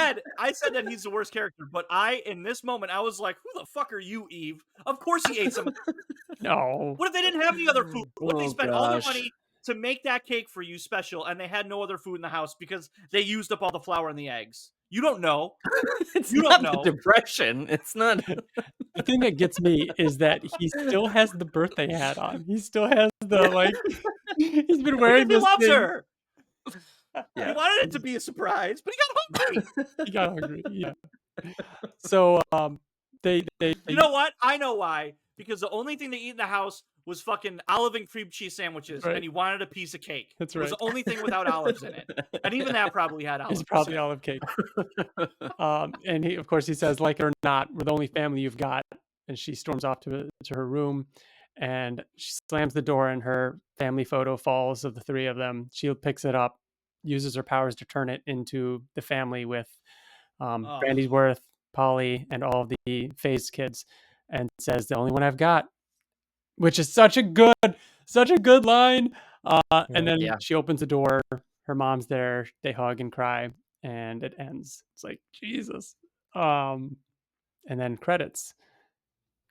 said that he's the worst character, but in this moment, I was like, "Who the fuck are you, Eve?" Of course, he ate some. No. What if they didn't have any other food? What if they spent all their gosh. money to make that cake for you special, and they had no other food in the house because they used up all the flour and the eggs? You don't know. You don't know. The depression. It's not. The thing that gets me is that he still has the birthday hat on. He still has the like. He's been wearing He this loves thing. her. He wanted it to be a surprise, but he got hungry. He got hungry. Yeah. So they You know what? I know why. Because the only thing they eat in the house was fucking olive and cream cheese sandwiches, Right. and he wanted a piece of cake. That's It was right. the only thing without olives in it, and even that probably had olives. It's probably olive cake. And he, of course, he says, like it or not, we're the only family you've got. And she storms off to her room, and she slams the door, and her family photo falls of the three of them. She picks it up, uses her powers to turn it into the family with Brandy's Worth, Polly, and all of the phased kids, and says, "The only one I've got," which is such a good line. And then she opens the door. Her mom's there. They hug and cry, and it ends. It's like, Jesus. And then credits.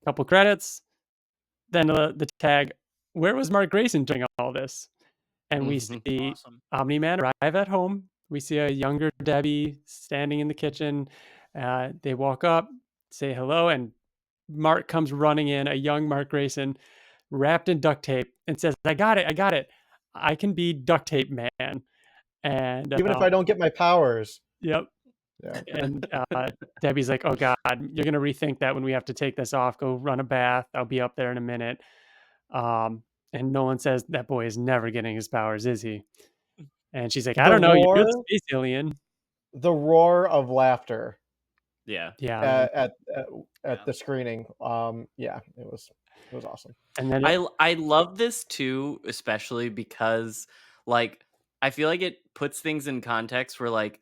Couple credits. Then the tag. Where was Mark Grayson during all this? And we see Omni-Man arrive at home. We see a younger Debbie standing in the kitchen. They walk up, say hello, and Mark comes running in, a young Mark Grayson, wrapped in duct tape, and says, I got it. I can be duct tape man. And even if I don't get my powers. Yep. Yeah. And Debbie's like, oh God, you're going to rethink that when we have to take this off. Go run a bath. I'll be up there in a minute. And Nolan says, that boy is never getting his powers, is he? And she's like, I don't know. You're the space alien. The roar of laughter. Yeah. At the screening. It was awesome. And then I love this too, especially because like I feel like it puts things in context where like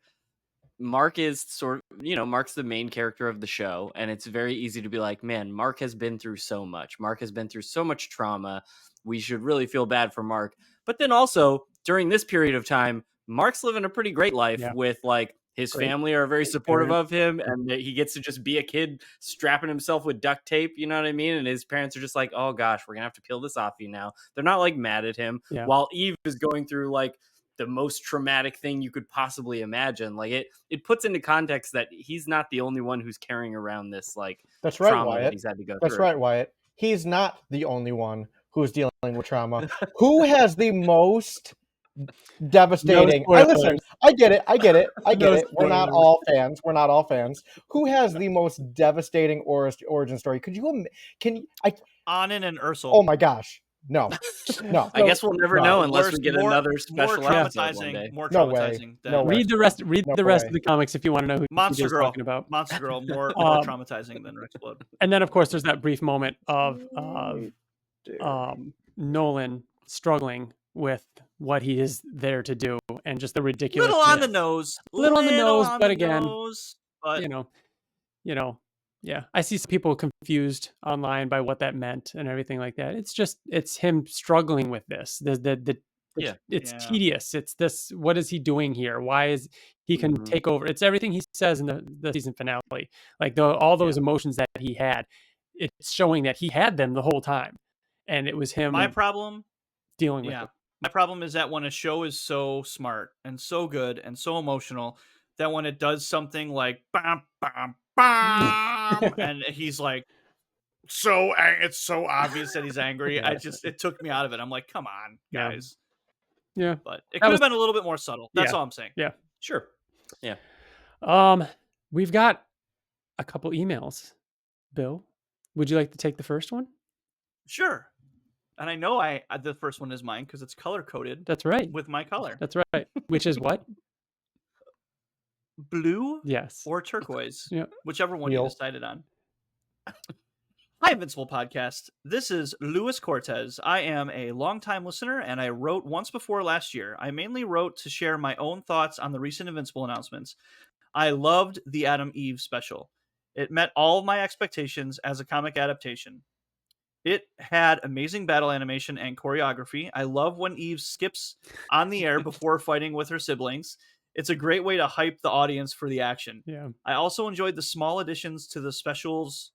Mark is sort of, Mark's the main character of the show, and it's very easy to be like, man, Mark has been through so much. Mark has been through so much trauma. We should really feel bad for Mark. But then also during this period of time, Mark's living a pretty great life with like his family are very supportive of him, and he gets to just be a kid strapping himself with duct tape. You know what I mean? And his parents are just like, oh gosh, we're going to have to peel this off you now. They're not like mad at him while Eve is going through like the most traumatic thing you could possibly imagine. Like it puts into context that he's not the only one who's carrying around this like That's right, trauma Wyatt. that he's had to go That's through. right, Wyatt. He's not the only one who's dealing with trauma. Who has the most devastating? Listen, I get it. We're not all fans. Who has the most devastating origin story? Anand and Ursula. Oh my gosh. No. I guess we'll never know unless we get another special more episode one day. More traumatizing. No way. Read the rest of the comics if you want to know who Monster Girl talking about. Monster Girl, more traumatizing than Rex Blood. And then of course there's that brief moment of Nolan struggling with what he is there to do, and just the ridiculous little on the nose, but again, yeah, I see some people confused online by what that meant and everything like that. It's him struggling with this. It's tedious. It's this. What is he doing here? Why is he can take over? It's everything he says in the season finale. Like all those emotions that he had. It's showing that he had them the whole time, and it was him. My problem dealing with it. My problem is that when a show is so smart and so good and so emotional, that when it does something like bam, bam, bam, and he's like, it's so obvious that he's angry. It took me out of it. I'm like, come on, guys. Yeah. But it could have been a little bit more subtle. That's all I'm saying. Yeah. Sure. Yeah. We've got a couple emails. Bill, would you like to take the first one? Sure. And I know the first one is mine because it's color coded. That's right. With my color. That's right. Which is what? Blue. Yes. Or turquoise. Yeah. Whichever one you decided on. Hi, Invincible Podcast. This is Luis Cortez. I am a longtime listener, and I wrote once before last year. I mainly wrote to share my own thoughts on the recent Invincible announcements. I loved the Adam Eve special. It met all of my expectations as a comic adaptation. It had amazing battle animation and choreography. I love when Eve skips on the air before fighting with her siblings. It's a great way to hype the audience for the action. Yeah. I also enjoyed the small additions to the specials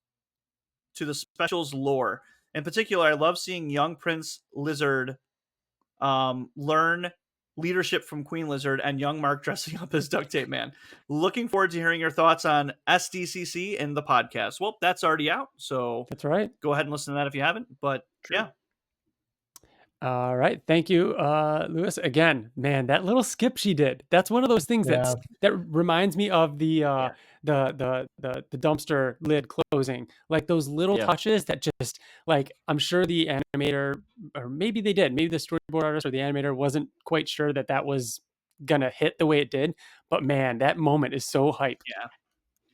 lore. In particular, I love seeing young Prince Lizard learn leadership from Queen Lizard and young Mark dressing up as Duct Tape Man. Looking forward to hearing your thoughts on SDCC in the podcast. Well, that's already out, so that's right. Go ahead and listen to that if you haven't. But True. All right. Thank you, Lewis. Again, man, that little skip she did. That's one of those things Yeah. that reminds me of the Yeah. the dumpster lid closing. Like those little Yeah. touches that just like I'm sure the animator, or maybe they did, maybe the storyboard artist or the animator wasn't quite sure that that was gonna hit the way it did. But man, that moment is so hype. Yeah.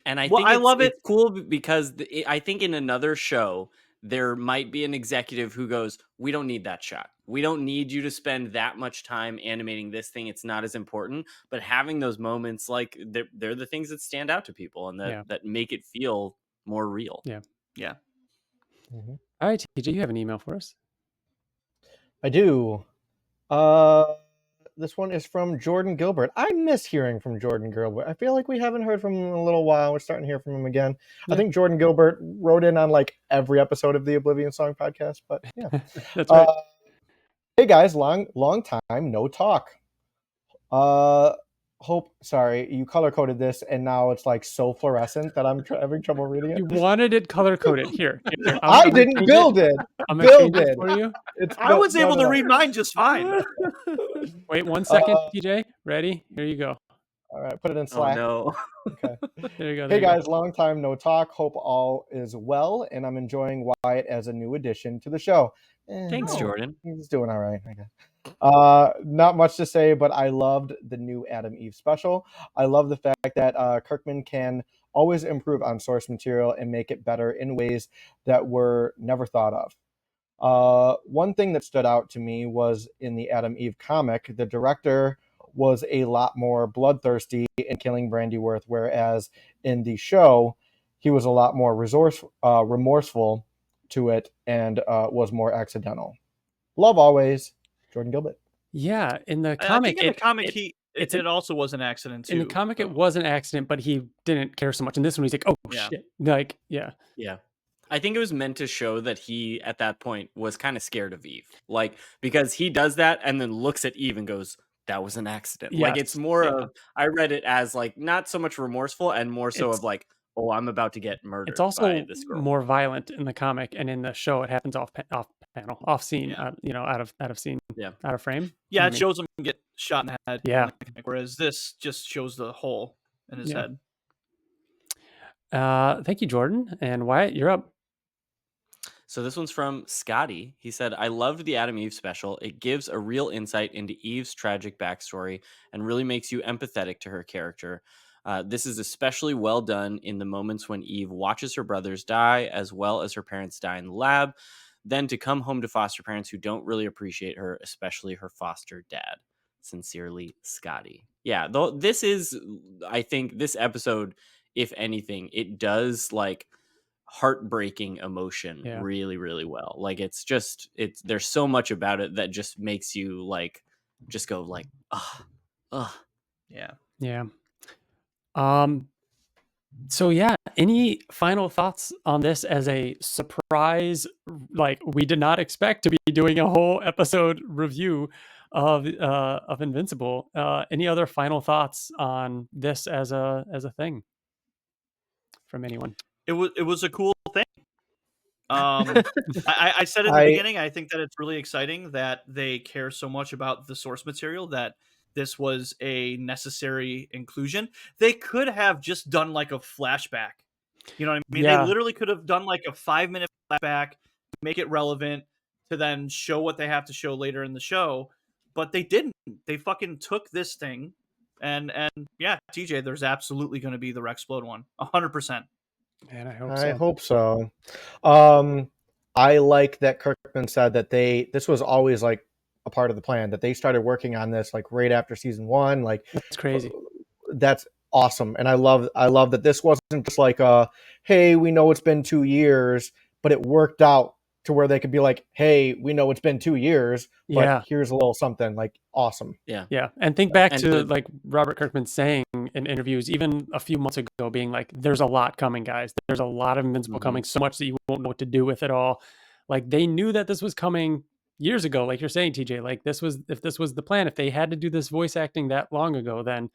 And I Well, think I love it. it's cool because I think in another show, there might be an executive who goes, we don't need that shot. We don't need you to spend that much time animating this thing. It's not as important. But having those moments, like they're the things that stand out to people and Yeah. that make it feel more real. Yeah. Yeah. Mhm. All right, TJ, you have an email for us. I do. This one is from Jordan Gilbert. I miss hearing from Jordan Gilbert. I feel like we haven't heard from him in a little while. We're starting to hear from him again. Yeah. I think Jordan Gilbert wrote in on like every episode of the Oblivion Song podcast, but yeah. That's right. Hey guys, long time no talk. Sorry, you color coded this and now it's like so fluorescent that I'm having trouble reading it. You wanted it color coded. Here. I didn't build it. I'm gonna change Build it it. for you. I was able to read mine just fine. Wait 1 second, TJ. Ready? Here you go. All right, put it in Oh Slack. no. Okay. There you go. Hey guys, long time no talk. Hope all is well, and I'm enjoying Wyatt as a new addition to the show. Thanks, no, Jordan. He's doing all right, I guess. Not much to say, but I loved the new Adam Eve special. I love the fact that Kirkman can always improve on source material and make it better in ways that were never thought of. One thing that stood out to me was in the Adam Eve comic, the director was a lot more bloodthirsty in killing Brandyworth, whereas in the show, he was a lot more remorseful to it and was more accidental. Love always, Jordan Gilbert. Yeah, in the I comic, think in the comic, it's it also was an accident too. in the comic, it though. was an accident, but he didn't care so much. In this one, he's like, "Oh Yeah. shit!" Like, yeah, Yeah. I think it was meant to show that he, at that point, was kind of scared of Eve. Like, because he does that and then looks at Eve and goes, that was an accident. Like, it's Yes, more yeah. of, I read it as, like, not so much remorseful and more so It's- of, like, oh, I'm about to get murdered it's also by this girl. more violent in the comic, and in the show, it happens off scene. Yeah. Out of scene. Yeah. Out of frame. Yeah, I it mean, shows him get shot in the head. in Yeah. the comic, whereas this just shows the hole in his Yeah. head. Thank you, Jordan and Wyatt. You're up. So this one's from Scotty. He said, I loved the Adam Eve special. It gives a real insight into Eve's tragic backstory and really makes you empathetic to her character. This is especially well done in the moments when Eve watches her brothers die, as well as her parents die in the lab, then to come home to foster parents who don't really appreciate her, especially her foster dad. Sincerely, Scotty. Yeah, though this is, I think, this episode, if anything, it does like heartbreaking emotion Yeah. really, really well. Like it's there's so much about it that just makes you like just go like, ugh. Yeah. Yeah. So yeah, any final thoughts on this as a surprise? Like we did not expect to be doing a whole episode review of Invincible. Any other final thoughts on this as a thing from anyone? It was a cool thing. I said at the beginning, I think that it's really exciting that they care so much about the source material that this was a necessary inclusion. They could have just done like a flashback. You know what I mean? Yeah. They literally could have done like a 5-minute flashback, make it relevant to then show what they have to show later in the show. But they didn't. They fucking took this thing and yeah, TJ, there's absolutely going to be the Rexplode one. 100%. Man, I I hope so. hope so. I like that Kirkman said that this was always like a part of the plan, that they started working on this like right after season 1. Like That's crazy. That's awesome. And I love that this wasn't just like hey, we know it's been 2 years, but it worked out to where they could be like, hey, we know it's been 2 years, but Yeah. here's a little something. Like awesome. Yeah. And think back And to like Robert Kirkman saying in interviews, even a few months ago, being like, there's a lot coming, guys. There's a lot of Invincible coming, so much that you won't know what to do with it all. Like they knew that this was coming years ago, like you're saying, TJ. Like if this was the plan, if they had to do this voice acting that long ago, then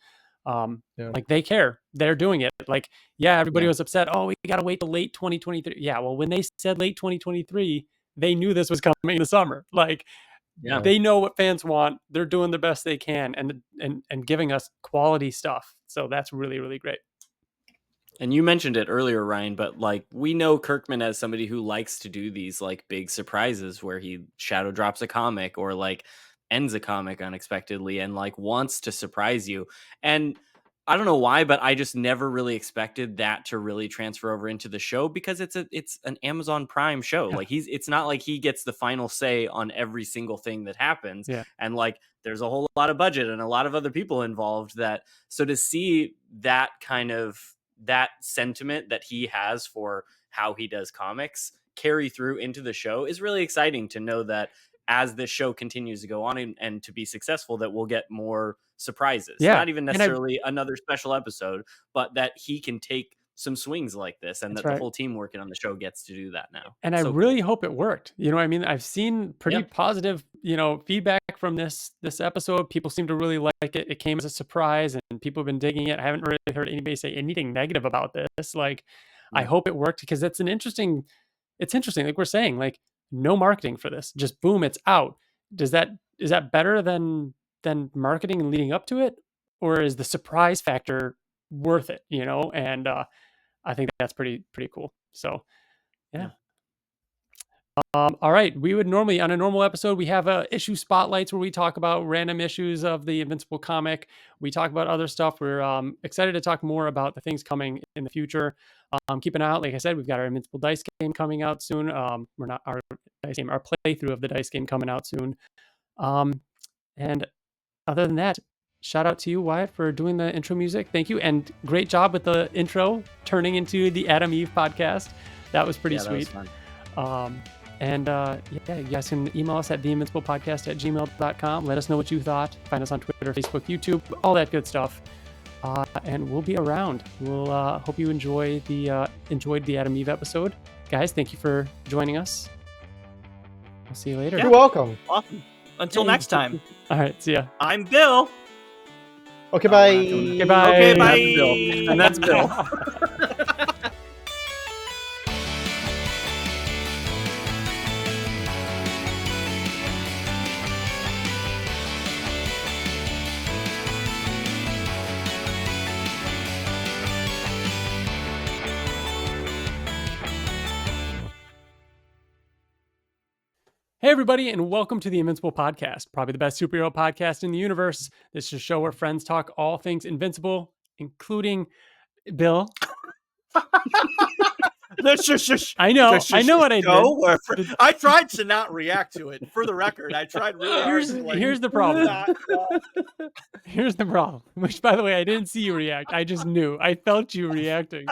like they care. They're doing it. Like, yeah, everybody was upset. Oh, we gotta wait till late 2023. Yeah, well, when they said late 2023, they knew this was coming in the summer. Like Yeah. They know what fans want. They're doing the best they can and giving us quality stuff. So that's really, really great. And you mentioned it earlier, Ryan, but like we know Kirkman as somebody who likes to do these like big surprises where he shadow drops a comic or like ends a comic unexpectedly and like wants to surprise you. And I don't know why, but I just never really expected that to really transfer over into the show because it's an Amazon Prime show. Yeah. Like it's not like he gets the final say on every single thing that happens. Yeah. And like there's a whole lot of budget and a lot of other people involved so to see that kind of that sentiment that he has for how he does comics carry through into the show is really exciting to know that as this show continues to go on and to be successful, that we'll get more surprises. Yeah. Not even necessarily another special episode, but that he can take some swings like this and That's that right. the whole team working on the show gets to do that now. And I really hope it worked. You know what I mean? I've seen pretty positive, feedback from this episode. People seem to really like it. It came as a surprise and people have been digging it. I haven't really heard anybody say anything negative about this. Like, I hope it worked because it's interesting. Like we're saying, like no marketing for this. Just boom, it's out. Is that better than marketing and leading up to it? Or is the surprise factor worth it? And I think that's pretty cool. So yeah. All right. We would normally, on a normal episode, we have issue spotlights where we talk about random issues of the Invincible comic. We talk about other stuff. We're excited to talk more about the things coming in the future. Keep an eye out. Like I said, we've got our Invincible dice game coming out soon. We're not our dice game, our playthrough of the dice game coming out soon. And other than that, shout out to you, Wyatt, for doing the intro music. Thank you. And great job with the intro turning into the Adam Eve podcast. That was pretty sweet. That was fun. You guys can email us at theinvinciblepodcast@gmail.com. Let us know what you thought. Find us on Twitter, Facebook, YouTube, all that good stuff. And we'll be around. We'll hope you enjoyed the Adam Eve episode. Guys, thank you for joining us. I'll see you later. You're welcome. Awesome. Until next time. All right, see ya. I'm Bill. Okay, bye. Okay, bye. Okay, bye. That's Bill. And that's Bill. Hey, everybody, and welcome to the Invincible Podcast, probably the best superhero podcast in the universe. This is a show where friends talk all things Invincible, including Bill. I know what I did. I tried to not react to it. For the record, I tried really hard. Here's the problem. Here's the problem. Which, by the way, I didn't see you react. I just knew. I felt you reacting.